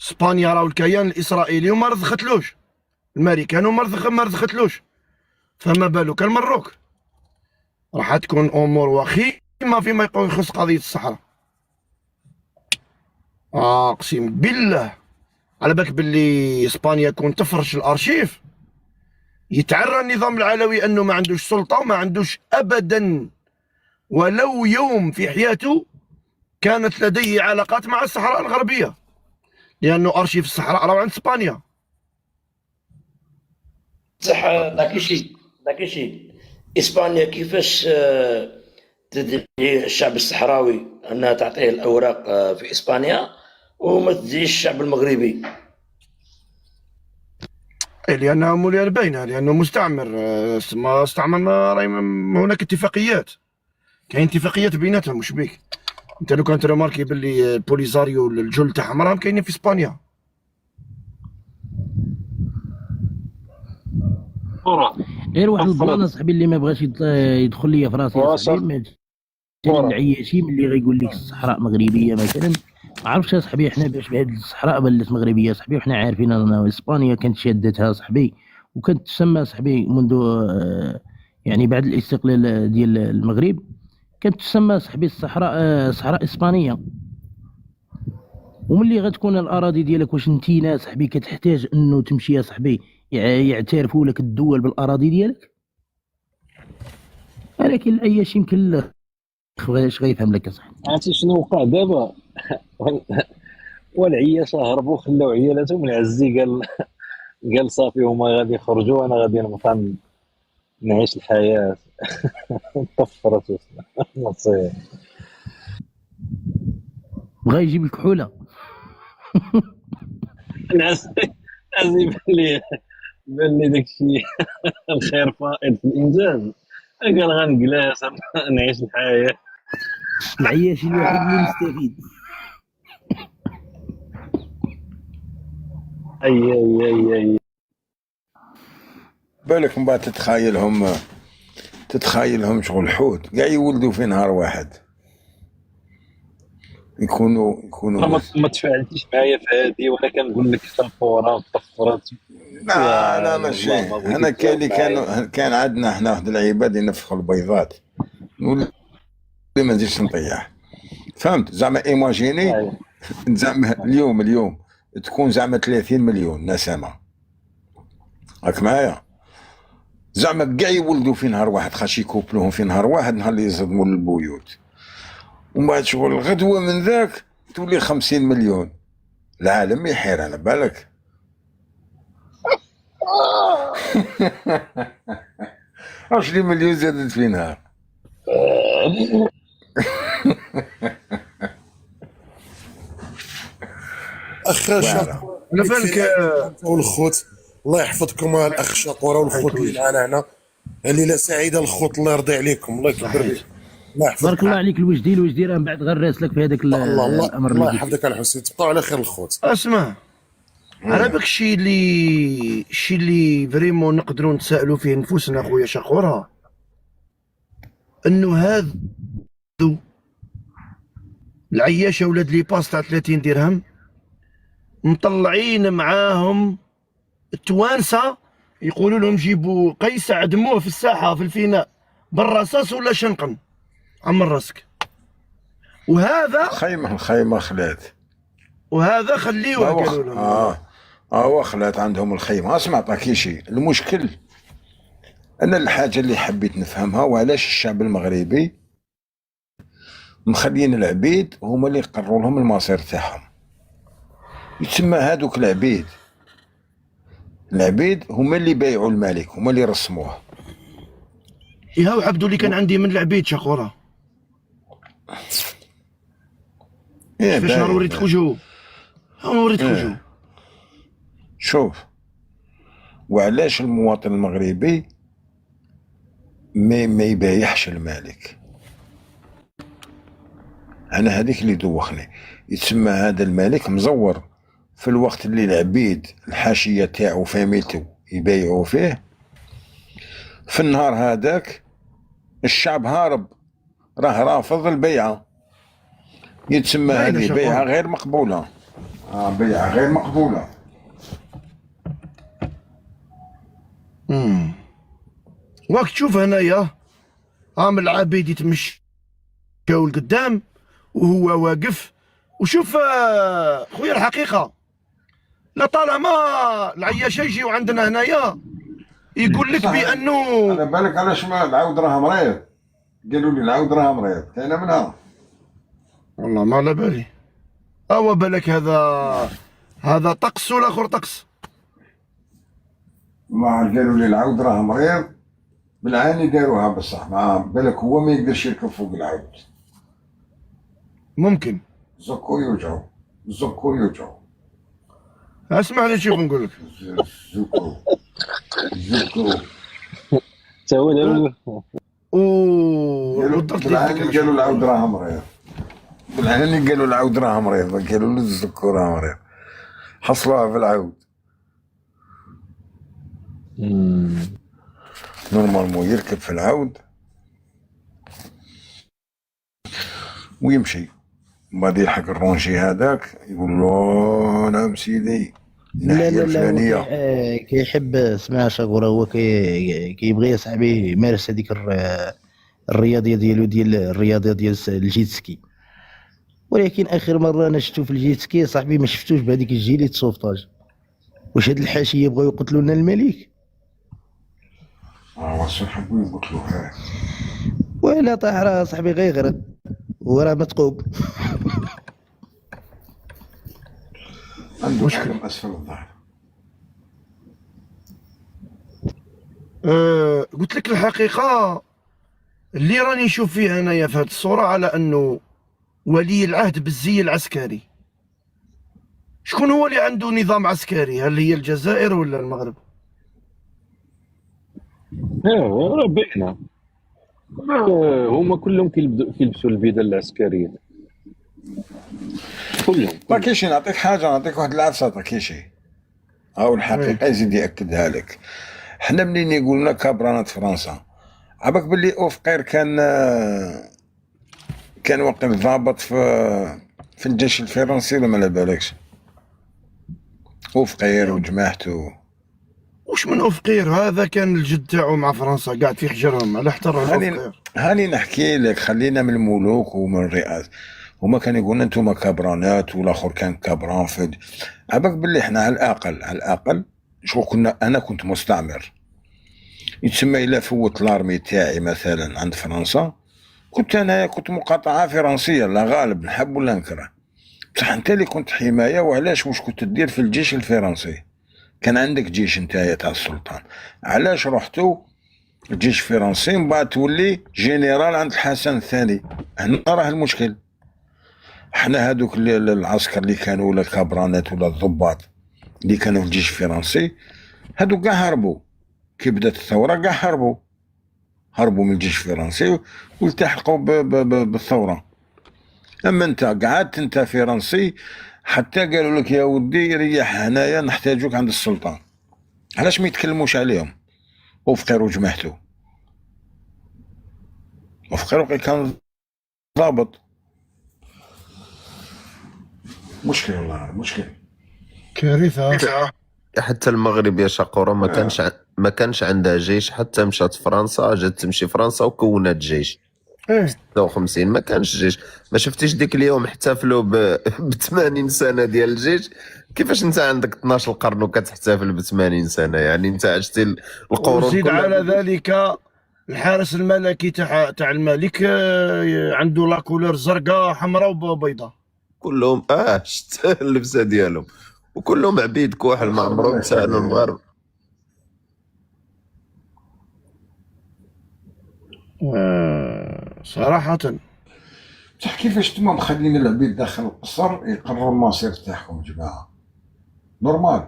اسبانيا راهو الكيان الاسرائيلي وما رضختلوش، الامريكان وما رضختلوش، فما بالك المروك. راح تكون امور وخيمة فيما يخص قضية الصحراء. اقسم بالله على بالك باللي اسبانيا كون تفرش الارشيف، يتعرى النظام العلوي انه ما عندوش سلطه وما عندوش ابدا ولو يوم في حياته كانت لديه علاقات مع الصحراء الغربيه، لانه ارشيف الصحراء راه عند اسبانيا. صح. داكي شي اسبانيا كيفاش تدعي الشعب الصحراوي انها تعطيه الاوراق في اسبانيا وما تدعيش الشعب المغربي؟ لانها مولاي باينه، لانه مستعمر. ما استعمرنا، راهي هناك اتفاقيات، كاين اتفاقيات بيناتهم. واش بيك انت لو كنت رماركي باللي البوليزاريو الجل تاعهم راهم كاينين في اسبانيا. غير واحد البلان صاحبي اللي ما بغاش يدخل ليا في راسي صاحبي، العياشي ملي غيقول لك الصحراء مغربيه مثلا. ما عرفتش صاحبي، حنا باش بهاد الصحراء بلات مغربيه صاحبي، وحنا عارفين ان اسبانيا كانت شادتها صاحبي، وكانت تسمى صاحبي منذ يعني بعد الاستقلال ديال المغرب كانت تسمى صاحبي الصحراء صحراء اسبانيه. وملي غتكون الاراضي ديالك واش انتينا صاحبي كتحتاج انه تمشي يا صاحبي يعترفوا لك الدول بالاراضي ديالك، ولكن العياش يمكن اش غيفهم لك صاحبي. عرفتي شنو وقع دابا؟ والعياشه هربوا خلاو عيالاتهم. العزي قال صافي هما غادي يخرجوا، انا غادي نبقى نعيش الحياه. طفرت نصير بغا يجيب الكحوله. العزي بان لي داكشي الخير فائض في الانجاز، قال غنجلس نعيش الحياه. العياش الوحيد اللي مستفيد. اي بالك من بعد تتخيلهم شغل حوت كاع يولدوا في نهار واحد، يكونوا ما تفاعلتيش معايا في هذه، ولا كنقول لك صفوره طفرت. لا ماشي. انا كان عندنا حنا واحد العباد ينفخوا البيضات، نقول ما نزيدش نطيح، فهمت؟ زعما ايماجيني زعما اليوم تكون زعما 30 مليون نسمه، راك معايا؟ زعما كاع يولدوا في نهار واحد، خاص يكوبلوهم في نهار واحد، نهار اللي يصدموا للبيوت، ومن بعد شغل غدوه من ذاك تولي 50 مليون. العالم يحير على بالك. 20 مليون زادت في نهار. اخ شاكور على بالك والخوت، الله يحفظكم الاخ شاكور والخوت اللي معنا هنا. الليله سعيده الخوت، الله يرضي عليكم، الله يكبر بك، الله يحفظك. بارك الله عليك الوجدي راه من بعد غير راسلك في هذاك الامر. الله يحفظك الحسين، تبقاو على خير الخوت. اسمع، على بالك الشيء اللي فريمون نقدروا نتسائلوا فيه نفوسنا خويا شاكورها، انه هذو العياشه ولاد لي باس تاع 30 درهم مطلعين معاهم التوانسه، يقولوا لهم جيبوا قيس عدموه في الساحه في الفناء بالرصاص ولا شنقن عمر راسك. وهذا الخيمه خلات، وهذا خليوه قالوا لهم. خلات عندهم الخيمه. اسمع عطاكي شيء، المشكل انا الحاجه اللي حبيت نفهمها، وعلاش الشعب المغربي مخلين العبيد هما اللي يقرروا لهم المصير تاعهم. يتسمى هادوك العبيد هما اللي بايعوا الملك، هما اللي رسموه. هاو عبدو اللي كان عندي من العبيد شقورة. كيفاش نوريتك وجهو، نوريتك وجهو. شوف، وعلاش المواطن المغربي ما يبايحش المالك؟ انا هذيك اللي دوخني. يتسمى هذا الملك مزور في الوقت اللي العبيد الحاشيه تاعو فاميلتو يبايعوا فيه، في النهار هذاك الشعب هارب، راه رافض البيعه. يتسمى هذه بيعه غير مقبوله. بيعه غير مقبوله. واك تشوف هنايا من العبيد يتمشاو لقدام وهو واقف. وشوف خويا الحقيقه، لطالما العياشه يجيو عندنا هنايا يقول لك بانه على بالك علاش ما العود راه مريض؟ قالوا لي العود راه مريض، كاينه منها. والله ما على بالي. بالك هذا طقس والاخر طقس. ما قالوا لي العود راه مريض، بالعاني داروها بصح ما بالك هو ما يقدرش يركب فوق العود. ممكن زكو يوجعو، زكو يوجعو. اسمع لي شوف نقول لك. زكو زكو تا هو داروا بالعاني قالوا العود راه مريض، بالعاني قالوا العود راه مريض، قالوا له الزكو راه مريض، حصلوها في العود. نورمالمون يركب في العود ويمشي، بعد يلحق الرونجي هذاك يقول له نعم سيدي لا لا لا، كيحب اسمها شاكورا، هو كيبغي صاحبي يمارس هذيك الرياضيه ديالو، ديال الرياضه ديال الجيتسكي. ولكن اخر مره انا شفتو في الجيتسكي صاحبي ما شفتوش بهذيك الجيلي سوفتاج. واش هاد الحاشيه بغاو يقتلوا لنا الملك؟ واش نحبوا يقتلوه؟ ولا طاح راه صاحبي غيغرق وراه متقوب. عنده مشكل اسفل الظهر. قلت لك الحقيقه اللي راني نشوف فيها انايا في هذه الصوره، على انه ولي العهد بالزي العسكري. شكون هو اللي عنده نظام عسكري؟ هل هي الجزائر ولا المغرب؟ راه باينه. هما كلهم كيلبسوا البدل العسكريه كلهم. ما كاينش، نعطيك حاجه، نعطيك واحد العفسه كاينشي. هاو الحقيقه يزيد ياكدها لك. حنا منين يقولنا كابرانات فرنسا، عباك باللي اوفقير كان وقت ضابط في الجيش الفرنسي ولا ما على بالكش؟ اوفقير وجماعته. واش من اوفقير؟ هذا كان الجد تاعو مع فرنسا قاعد في حجرهم على احترام اوفقير. هاني نحكي لك، خلينا من الملوك ومن الرئاسه. هما كانوا يقولون انتم كابرانات والاخر كان كابران عباك باللي احنا على الاقل شو كنا. انا كنت مستعمر، يتسمى الا فوت لارمي تاعي مثلا عند فرنسا، كنت مقاطعه فرنسيه، لا غالب نحب ولا نكره، بصح انت اللي كنت حمايه. وعلاش؟ واش كنت تدير في الجيش الفرنسي؟ كان عندك جيش نتايا تاع السلطان، علاش رحتو الجيش الفرنسي من بعد تولي جنرال عند الحسن الثاني؟ هنا راه المشكل. حنا هادوك العسكر اللي كانوا ولا الكابرانات ولا الضباط اللي كانوا في الجيش الفرنسي، هادوك كاع هربوا كي بدات الثوره، كاع هربوا من الجيش الفرنسي والتحقوا بالثوره. اما انت قعدت انت فرنسي حتى قالوا لك يا ودي ريح هنايا نحتاجوك عند السلطان. علاش ما يتكلموش عليهم؟ وفقير وجماعته، وفقير كان ضابط. مشكل والله، مشكل، كارثه. حتى المغرب يا شقورة ما كانش عندها جيش، حتى مشات فرنسا، جات تمشي فرنسا وكونت جيش. 56 ما كانش جيش. ما شفتيش ديك اليوم احتفلوا ب 80 سنه ديال الجيش؟ كيفاش انت عندك 12 قرن وكتحتفل ب 80 سنه؟ يعني انت عشتي القرون وزيد كلها. على ذلك الحارس الملكي تاع الملك عنده لا كولور زرقاء حمراء وبيضاء. كلهم شت اللبسه ديالهم، وكلهم عبيد كحل ما عمرهم سالوا المغرب. صراحة بصح كيفاش نتوما مخلين العبيد داخل القصر يقرروا المصير تاعهم جماعه؟ نورمال.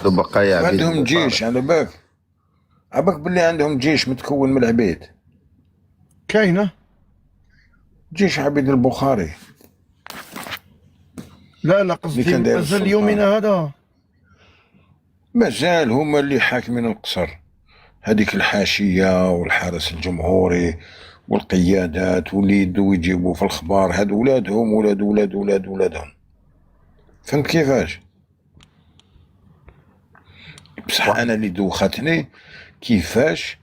بقايا عبيد عندهم جيش على بالك، عباك باللي عندهم جيش متكون من العبيد. كاينة جيش عبيد البخاري. لا قصدي مازال يومنا هذا مازال هما اللي حاكمين القصر، هذيك الحاشيه والحرس الجمهوري والقيادات واللي يدو يجيبوا في الخبار، هاد ولادهم ولادهم. فهمت كيفاش؟ بصح انا اللي دوختني كيفاش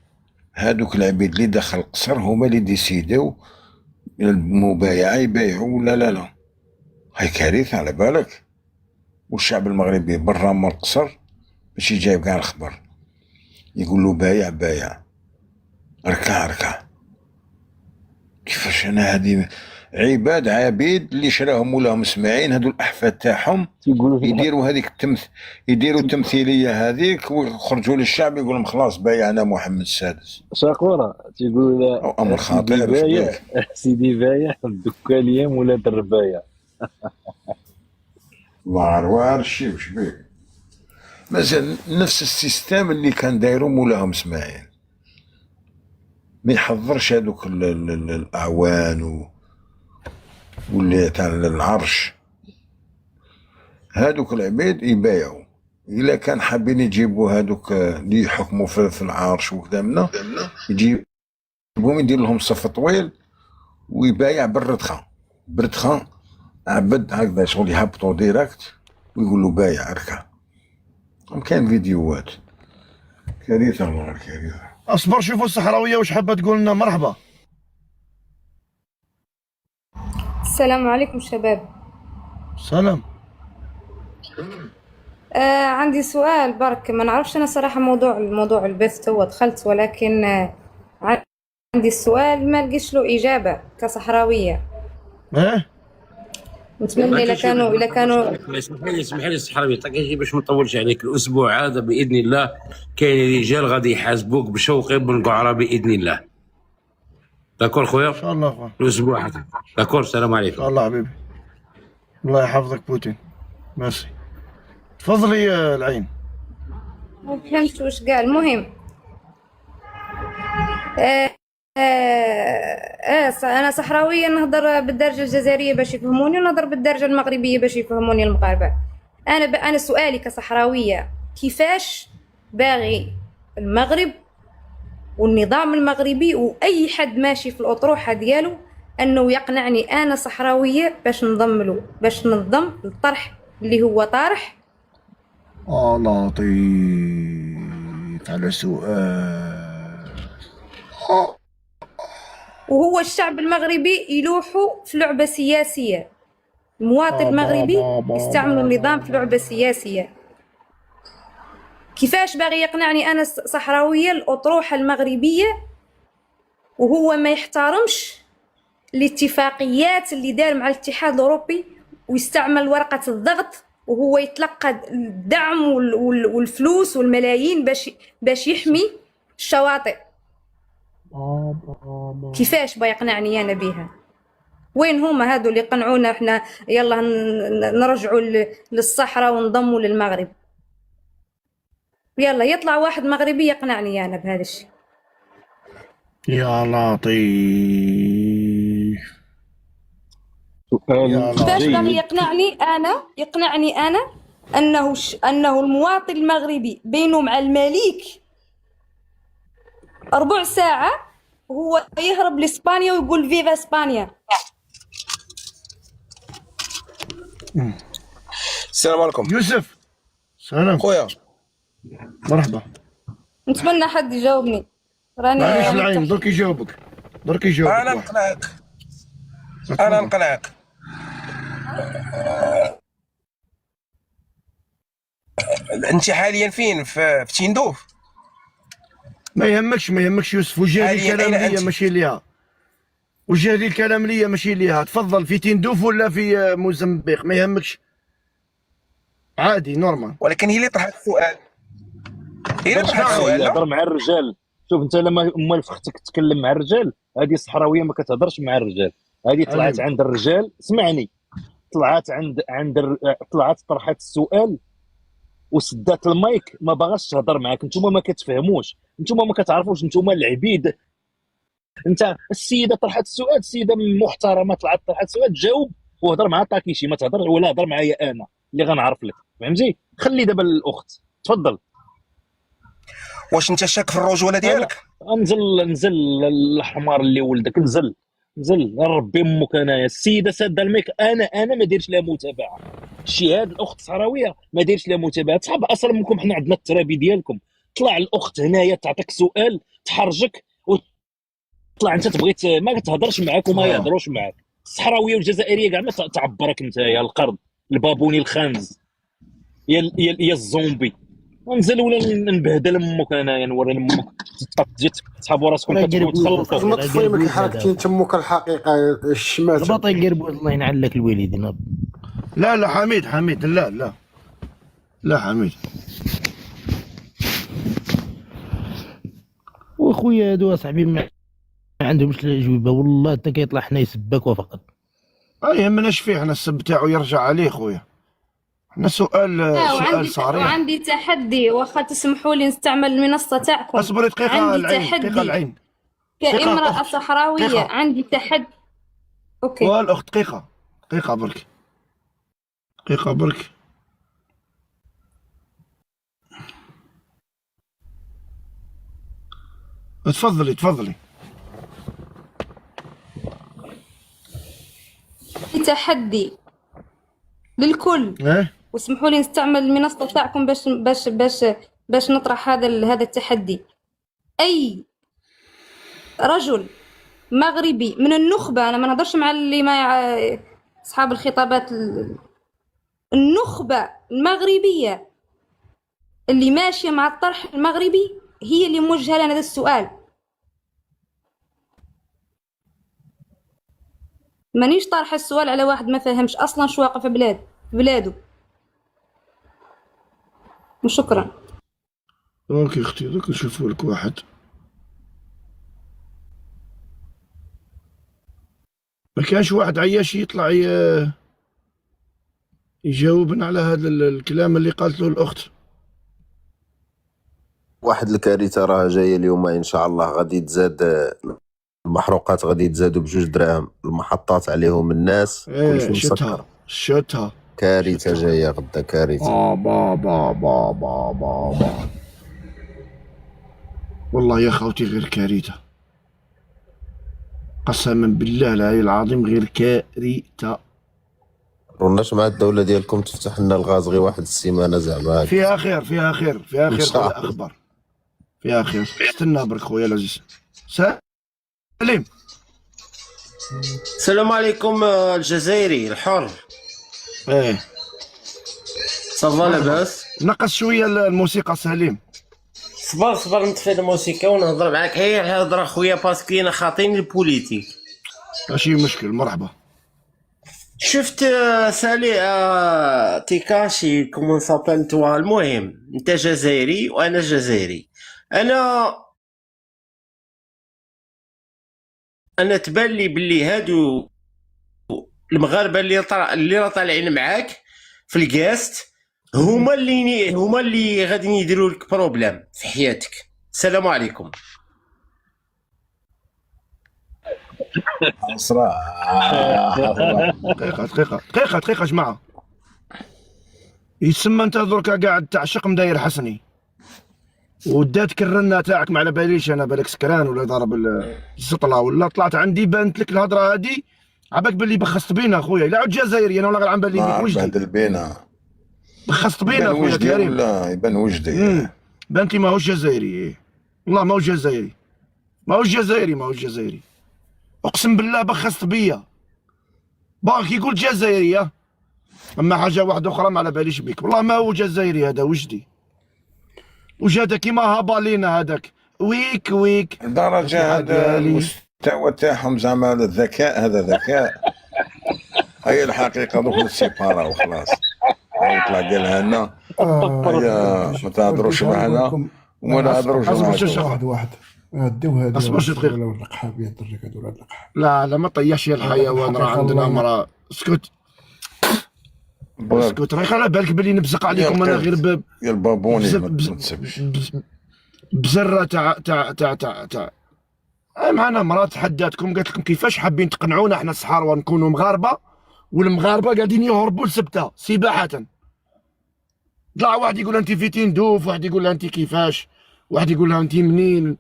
هادوك العبيد اللي داخل القصر هما اللي ديسيديو المبايعه يبايعوا ولا لا. هاي كارثه على بالك. والشعب المغربي برا من القصر ماشي جايب كاع الخبر، يقول له بايع ركع. كيفاش انا هذه عباد عبيد اللي شراهم مولاهم اسماعيل، هذو الاحفاد تاعهم يديروا هذيك يديروا التمثيليه هذيك ويخرجوا للشعب يقول لهم خلاص بايعنا محمد السادس. شاكورة تيقول امر خطير. سيدي بايع الدكاليه ولاد الربايه. وار الشي وش بيه. مازال نفس السيستم اللي كان دايرو مولاهم اسماعيل، ما يحضرش هذوك الاعوان واللي تاع العرش. هذوك العبيد يبايعوا، الا كان حابين يجيبوا هذوك اللي يحكموا في العرش وقدامنا يجيبهم يدير لهم صف طويل ويبايع بالردخه عبد هكذا شغل يهبطوا ديريكت ويقولوا بايع ركع. كاين فيديوهات كارثه والله كارثه. اصبر شوفوا الصحراويه واش حابه تقول لنا. مرحبا. السلام عليكم شباب. سلام. عندي سؤال برك، ما نعرفش انا صراحه موضوع البث تو دخلت، ولكن عندي السؤال ما لقيتش له اجابه كصحراويه. نتمنى الا كانوا اسمح لي الصحراوي طاكي باش ما نطولش عليك. الاسبوع هذا باذن الله كاين رجال غادي يحاسبوك بشوقي بن قعره باذن الله. داكور خويا؟ ان شاء الله خويا. الاسبوع هذا داكور. السلام عليكم. ان شاء الله حبيبي. الله يحفظك بوتين. ميرسي. تفضلي العين. ما فهمتش واش قال. المهم انا صحراويه نهضر بالدرجه الجزائريه باش يفهموني، ونهضر بالدرجه المغربيه باش يفهموني المغاربه. انا سؤالي كصحراويه، كيفاش باغي المغرب والنظام المغربي واي حد ماشي في الاطروحه ديالو انه يقنعني انا صحراويه باش ننضم للطرح اللي هو طارح؟ لطيف على سؤال. وهو الشعب المغربي يلوحوا في لعبة سياسية، المواطن المغربي يستعملوا النظام في لعبة سياسية. كيفاش باغي يقنعني أنا صحراوية الأطروحة المغربية وهو ما يحترمش الاتفاقيات اللي دار مع الاتحاد الأوروبي ويستعمل ورقة الضغط وهو يتلقى الدعم والفلوس والملايين باش يحمي الشواطئ؟ كيفاش بيقنعني انا بها؟ وين هما هادو اللي يقنعونا احنا يلا نرجعوا للصحراء ونضموا للمغرب؟ يلا يطلع واحد مغربي يقنعني انا بهذا الشيء. يا لطيف. كيفاش باغي يقنعني انا انه المواطن المغربي بينه مع الملك ربع ساعة وهو يهرب لإسبانيا ويقول فيفا إسبانيا. السلام عليكم يوسف. سلام خويا. مرحبا. نتمنى حد يجاوبني. معليش العين درك يجاوبك. أنا نقنعك. أنت حاليا فين؟ في تيندوف؟ ما يهمكش يوسف. وجه لي الكلام ليا ماشي ليها. تفضل في تندوف ولا في موزمبيق ما يهمكش، عادي نورمال. ولكن هي اللي طرحت السؤال. الا بحال السؤال لا هضر مع الرجال. شوف انت لما امال فختك تتكلم مع الرجال، هذه الصحراويه ما كتهضرش مع الرجال، هذه طلعت عند الرجال. اسمعني، طلعت طلعت طرحت السؤال وسدات المايك، ما باغاش تهضر معاك. نتوما ما كتفهموش، نتوما ما كتعرفوش، نتوما العبيد. انت السيده طرحت السؤال، السيده محترمه طلعت طرحت السؤال، جاوب وهضر مع طاكيشي، ما تهضر ولا هضر معايا انا اللي غنعرف لك. فهمتي؟ خلي دابا الاخت تفضل. واش انت شاك في الرجوله ديالك؟ نزل الحمار اللي ولدك، نزل ربي امك. انايا السيده ساده الميك، انا ما ديرش لها متابعه. شي هاد الاخت الصحراويه ما ديرش لها متابعه. صحاب اصلا منكم، حنا عندنا الترابي ديالكم. طلع الاخت هنايا تعطيك سؤال تحرجك، وطلع انت تبغي ما تهضرش معاك وما يهضروش معاك. الصحراويه والجزائريه كاع ما تعبرك انت، يا القرد البابوني الخانز، يا الزومبي. ننزل ولا نبهدل امك انايا، نوري امك تجي تسحبوا راسكم تخلطوا. ما تصيمك حركتين تمك الحقيقه الشمال. ضبط يقربوا الله ينعلك الوالدين. لا حميد لا حميد. واخويا هادو اصاحبي ما عندهمش الاجوبه، والله حتى كيطلع حنا يسبك وفقط. ما يهمناش فيه، حنا السب تاعو يرجع عليه خويا. حنا سؤال صريح. وعندي تحدي، واخا تسمحوا لي نستعمل المنصه تاعكم. اصبري دقيقه العين. كامراه صحراويه عندي تحدي. اوكي والاخت دقيقه برك. تفضلي. تحدي للكل. واسمحوا لي نستعمل المنصه تاعكم باش نطرح هذا التحدي. اي رجل مغربي من النخبه، انا ما نهضرش مع اللي ما اصحاب الخطابات، النخبه المغربيه اللي ماشيه مع الطرح المغربي هي اللي موجهه لنا هذا السؤال. مانيش طارحه السؤال على واحد ما فهمش اصلا شو واقع في بلاده. وشكرا. اوكي اختي، دوك نشوفوا لك واحد. ما كانش واحد عياش يطلع يجاوبنا على هذا الكلام اللي قالت له الاخت. واحد الكارثه راه جايه اليوم ان شاء الله، غادي تزاد المحروقات، غادي يتزادوا ب2 دراهم، المحطات عليهم الناس، كلشي مسكر. شتها كارثه جايه غدا، كارثه. با والله يا خوتي غير كارثه، قسما بالله العلي العظيم غير كارثه. رناش مع الدوله ديالكم تفتح لنا الغاز غير واحد السيمانه زعما. فيها خير اخبار، فيها خير. استنى برك خويا العزيز. سليم. السلام عليكم الجزائري الحر. صافا لاباس؟ نقص شويه الموسيقى سليم. صبر نطفي الموسيقى ونهضر معاك. هي الهضره خويا باسكو انا خاطيني البوليتيك. ماشي مشكل، مرحبا. شفت سالي تيكاشي كومون سابيل توا. المهم انت جزائري وانا جزائري. انا تبان لي باللي هادو المغاربه اللي راه طالعين معاك في الكاست هما اللي غادي يديروا لك بروبليم في حياتك. السلام عليكم. دقيقة جماعة. يتسمى انت دركا قاعد تعشق مداير حسني وداتك الرنه تاعك، ما على باليش انا بالك سكران ولا ضرب السطله ولا طلعت عندي بانت لك الهضره هادي عباك باللي بخست بينا خويا. لا عاد جزائري انا ولا غير عم بالي بيك وجدي. بهدل بينا بخست بينا خويا كريم. لا يبان وجدي. بانت لي ماهوش جزائري. والله ماهوش جزائري. اقسم بالله بخست بيا. باغي يقول جزائري، اما حاجه واحده اخرى ما على باليش بيك. والله ما هو جزائري هذا وجدي. وجادا كيما هابالينا هذاك ويك درجه هذا المستوى تاعهم زعما الذكاء. هذا ذكاء. هي الحقيقه دوك السيباره وخلاص. يطلع قالها لنا هيا ما تهضروش معنا وما نهضروش معاكم. واحد ديو هذه اصبر شي دقيقة. ولا اللقحه يا الدرك هذول اللقحه. لا ما طيحش يا الحيوان، راه عندنا مرة. اسكت اسكت، راه على بالك بلي نبزق عليكم انا غير يا البابوني ما تسبش بزرة تاع معنا مرات تحداتكم، قالت لكم كيفاش حابين تقنعونا احنا الصحراوه نكونوا مغاربه، والمغاربه قاعدين يهربوا لسبته سباحه. طلع واحد يقول انت فيتي ندوف، واحد يقول انت كيفاش، واحد يقول لها انت منين.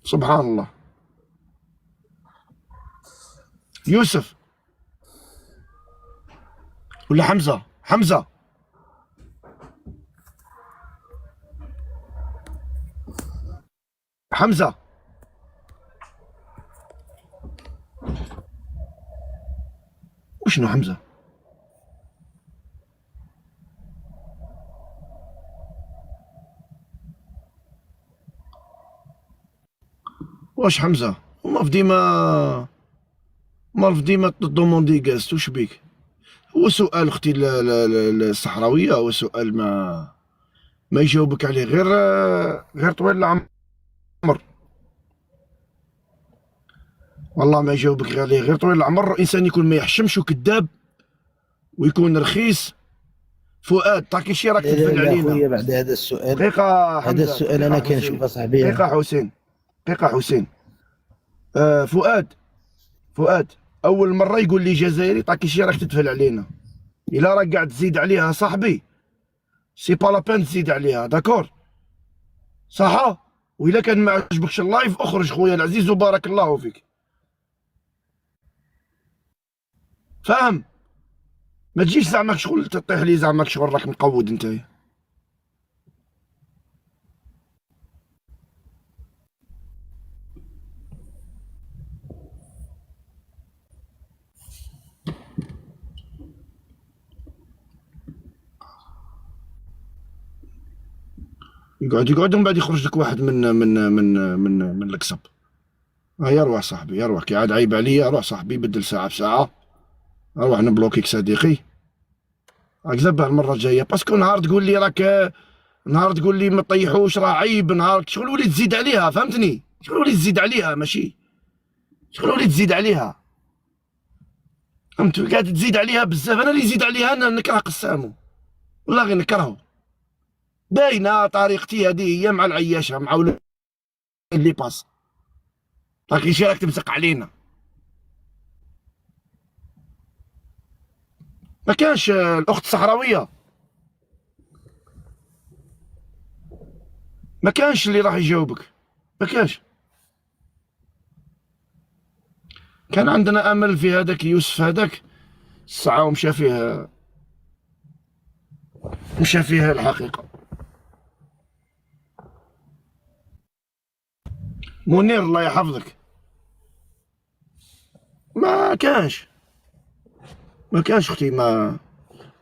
سبحان الله. يوسف ولا حمزه؟ حمزه حمزه وشنو حمزه؟ واش حمزه؟ ما في ديما دوموندي كاست. واش بيك؟ هو سؤال اختي الصحراويه، هو سؤال ما يجاوبك عليه غير طويل العمر. والله ما يجاوبك عليه غير طويل العمر. انسان يكون ما يحشمش وكذاب ويكون رخيص. فؤاد طاكيشي راك تدفن علينا. خويا بعد هذا السؤال، دقيقه هذا السؤال انا كنشوف اصاحبي. دقيقه حسين. فؤاد اول مره يقول لي جزائري طاكيشي راك تدفن علينا. الا راك قاعد تزيد عليها صاحبي سي با لا بان تزيد عليها، داكور صح؟ واذا كان ما عجبكش اللايف اخرج خويا العزيز وبارك الله فيك. فاهم؟ ما تجيش زعما شغل تطيح لي زعما شغل راك مقود نتايا. يقعد ومن بعد يخرج لك واحد من الكسب. يروح صاحبي يروح، كي عاد عيب عليا روح صاحبي بدل ساعه بساعه، روح نبلوكيك صديقي. راك زبه المره الجايه، باسكو نهار تقول لي راك، نهار تقول لي ما طيحوش راه عيب، نهار شغل وليت تزيد عليها. فهمتني؟ شغل وليت تزيد عليها، ماشي شغل وليت تزيد عليها. فهمت؟ قاعد تزيد عليها بزاف. انا اللي يزيد عليها انا نكره قسامو، والله غير نكرهو. باينه طريقتي هذه هي مع العياشه، مع اللي باس. راك شي راك تمسك علينا. ما كانش الاخت الصحراويه، ما كانش اللي راح يجاوبك، ما كانش. كان عندنا امل في هذاك يوسف هذاك الساعه ومشى فيها الحقيقه. منير الله يحفظك. ما كانش اختي. ما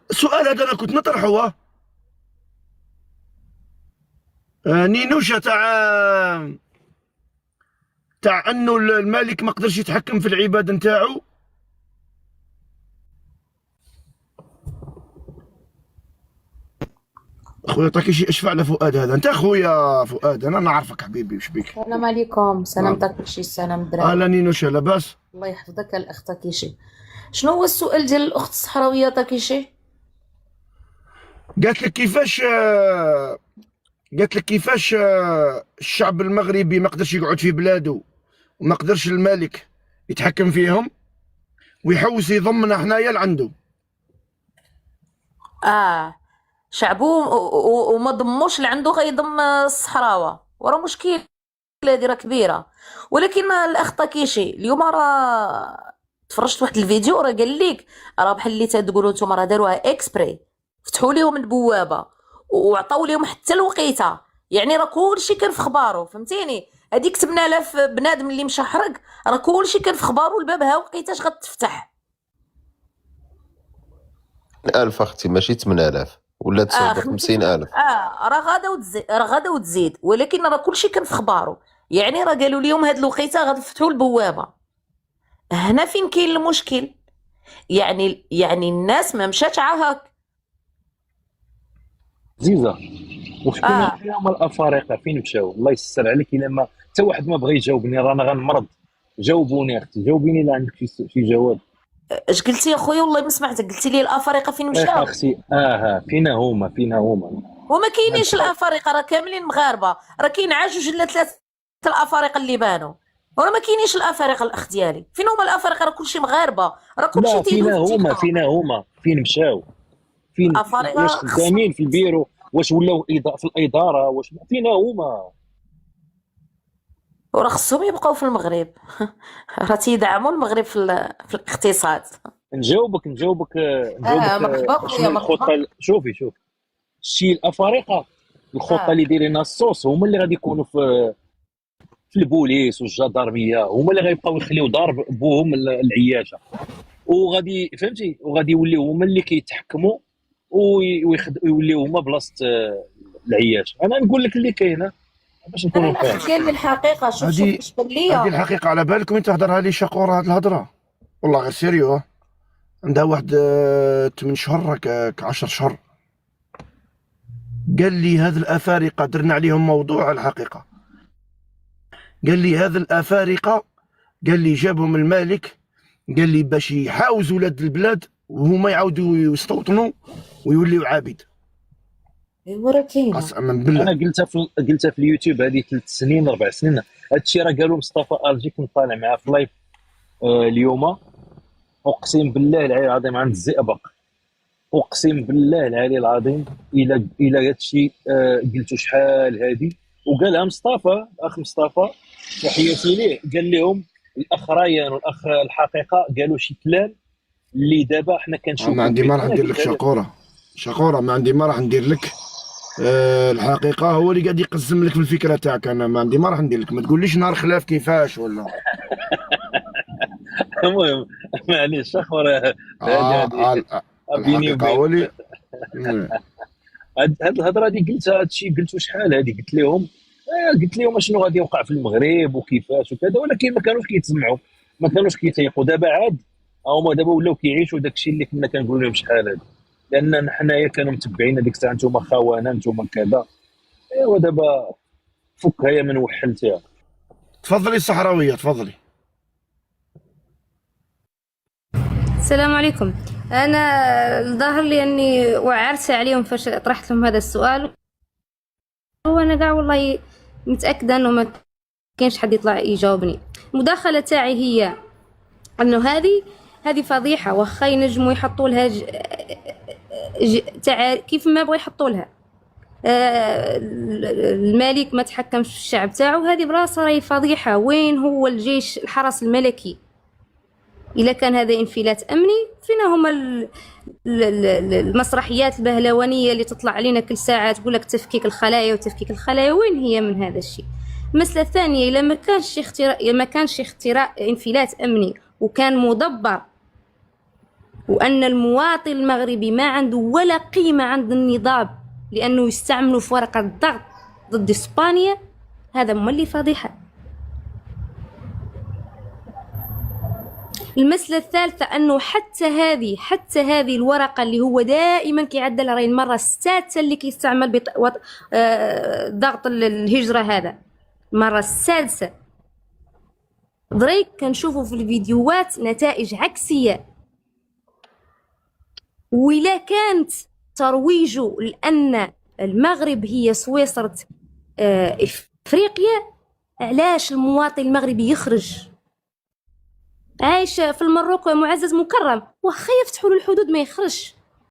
السؤال هذا انا كنت نطرحه. نينوشا تاع انه الملك ما قدرش يتحكم في العباد نتاعو. خويا طاكيشي اشفع على فؤاد هذا. انت خويا فؤاد انا نعرفك حبيبي. وش بيك؟ السلام عليكم. سلام طاكيشي. السلام دراري. اهلا نينوشا لاباس؟ الله يحفظك الاخ طاكيشي. شنو هو السؤال ديال الاخت الصحراويه طاكيشي؟ قالت لك كيفاش الشعب المغربي ما قدرش يقعد في بلاده، وما قدرش الملك يتحكم فيهم ويحوس يضمنا حنايا لعنده. شعبو وما ضموش لعنده غيضم الصحراوه، وراه مشكل هذه راه كبيره. ولكن الاخ طاكيشي اليوم راه تفرجت واحد الفيديو راه قال لك راه بحال اللي تقولوا نتوما راه داروها اكسبري، فتحوا لهم البوابه وعطاو لهم حتى الوقيته، يعني راه كلشي كان في خبارو. فهمتيني؟ هذيك 8000 بنادم اللي مشى حرق راه كلشي كان في خبارو. الباب ها وقيتاش غتفتح. 1000 اختي ماشي 8000 ولا 59,000. راه غادا وتزيد، ولكن راه كلشي كان في خبارو. يعني راه قالوا لهم هاد الوقيته غتفتحوا البوابه. هنا فين كاين المشكل؟ يعني الناس ما مشاتش عاهاك. زيزه وشكون هما الافارقه فين مشاو؟ الله يسر عليك الا ما حتى واحد ما بغى يجاوبني رانا غنمرض. جاوبوني اختي، جاوبيني الا عندك شي جواب. اش قلتي يا خويا؟ والله ما سمعتك. قلتي لي الافارقه فين مشاو؟ اختي فينا هما وما كاينينش الافارقه، راه كاملين مغاربه، راه كاين عجوج ولا 3 الافارقه اللي بانوا، وراه ما كاينينش الافارقه الاخ ديالي. فين هما الافارقه؟ راه كلشي مغاربه، راه كلشي فينا هما فين مشاو؟ فين الافارقه؟ واش خدامين في البيرو؟ واش ولاو في الاداره؟ واش فينا هما؟ وراه خصهم يبقاو في المغرب. راه تيدعموا المغرب في الاقتصاد. نجاوبك مرحبا خويا مرحبا. شوفي شي الافارقه الخطه اللي دايرينها الصوص هما اللي غادي يكونوا في البوليس والجدارميه، هما اللي غيبقاو يخليو دار بوهم العياشه، وغادي فهمتي، وغادي يوليو هما اللي كيتحكموا ويوليو هما بلاصه العياشه. انا نقول لك اللي كاينه باش نكونوا فاهمين. قال لي الحقيقه. شوف باش بان ليا هذه الحقيقه على بالك من تهضرها لي شقوره هذه الهضره، والله غير سيريو. عندها واحد 8 شهور هكاك 10 شهور، قال لي هذا الافارقه درنا عليهم موضوع. الحقيقه قال لي هذا الافارقه، قال لي جابهم الملك، قال لي باش يحاوزوا ولاد البلاد وهما يعاودوا يستوطنوا ويوليو عابد. ايوا كاينه قسما بالله. انا قلتها في اليوتيوب هذه 3 سنين 4 سنين. هذا الشيء راه قالوا مصطفى الجي، كنت طالع معاه في لايف اليوم. اقسم بالله العلي العظيم عند الزئبق، اقسم بالله العلي العظيم الى هذا الشيء قلتو شحال هذه. وقالها مصطفى، الاخ مصطفى تحياتي ليه، قال لهم الاخ ريان والاخ الحقيقه قالوا شي كلام اللي دابا حنا كنشوفوا. ما عندي ما راح ندير لك شقوره، ما عندي ما راح ندير لك. الحقيقه هو اللي قاعد يقزم لك في الفكره تاعك. انا ما عندي ما راح ندير لك، ما تقوليش نهار خلاف كيفاش ولا. المهم معليش اخويا، بيني وبينك هاد الهضره هذه قلتها. هاد الشيء قلتو شحال هذه، قلت لهم شنو غادي يوقع في المغرب وكيفاش وكذا، ولكن ما كانوش كيتسمعوا، ما كانوش كيتيقوا. دابا عاد هما دابا ولاو كيعيشوا داك الشيء اللي كنا كنقول لهم شحال هذه، لان حنايا كانوا متبعين هذيك الساعه نتوما خونه نتوما كذا. ايوا دابا فكها يا من وحلتيها. تفضلي الصحراويه تفضلي. السلام عليكم. انا الظاهر لي اني وعرت عليهم فاش طرحت لهم هذا السؤال، وانا كاع والله متاكده انه ما كاينش حد يطلع يجاوبني. المداخله تاعي هي انه هذه فضيحه، واخا ينجموا يحطوا لها كيف ما بغوا يحطوا لها. الملك ما تحكمش في الشعب تاعو، هذه براسها راهي فضيحه. وين هو الجيش الحرس الملكي؟ إلا كان هذا انفلات أمني، فينا هما المسرحيات البهلوانية اللي تطلع علينا كل ساعة تقول لك تفكيك الخلايا؟ وين هي من هذا الشيء؟ المسألة الثانية، إلا ما كانش اختراق انفلات أمني وكان مدبر، وأن المواطن المغربي ما عنده ولا قيمة عند النظام لأنه يستعملوا في ورقة الضغط ضد إسبانيا، هذا مولي فضيحة. المسألة الثالثة أنه حتى هذه الورقة اللي هو دائما كيعدلها، راهي المرة السادسة اللي كيستعمل ضغط الهجرة، هذا المرة السادسة. دريك كنشوفوا في الفيديوهات نتائج عكسية. وإلا كانت ترويجه لأن المغرب هي سويسرة إفريقيا، علاش المواطن المغربي يخرج؟ عايش في المروك معزز مكرم، واخا يفتحوا له الحدود ما يخرجش.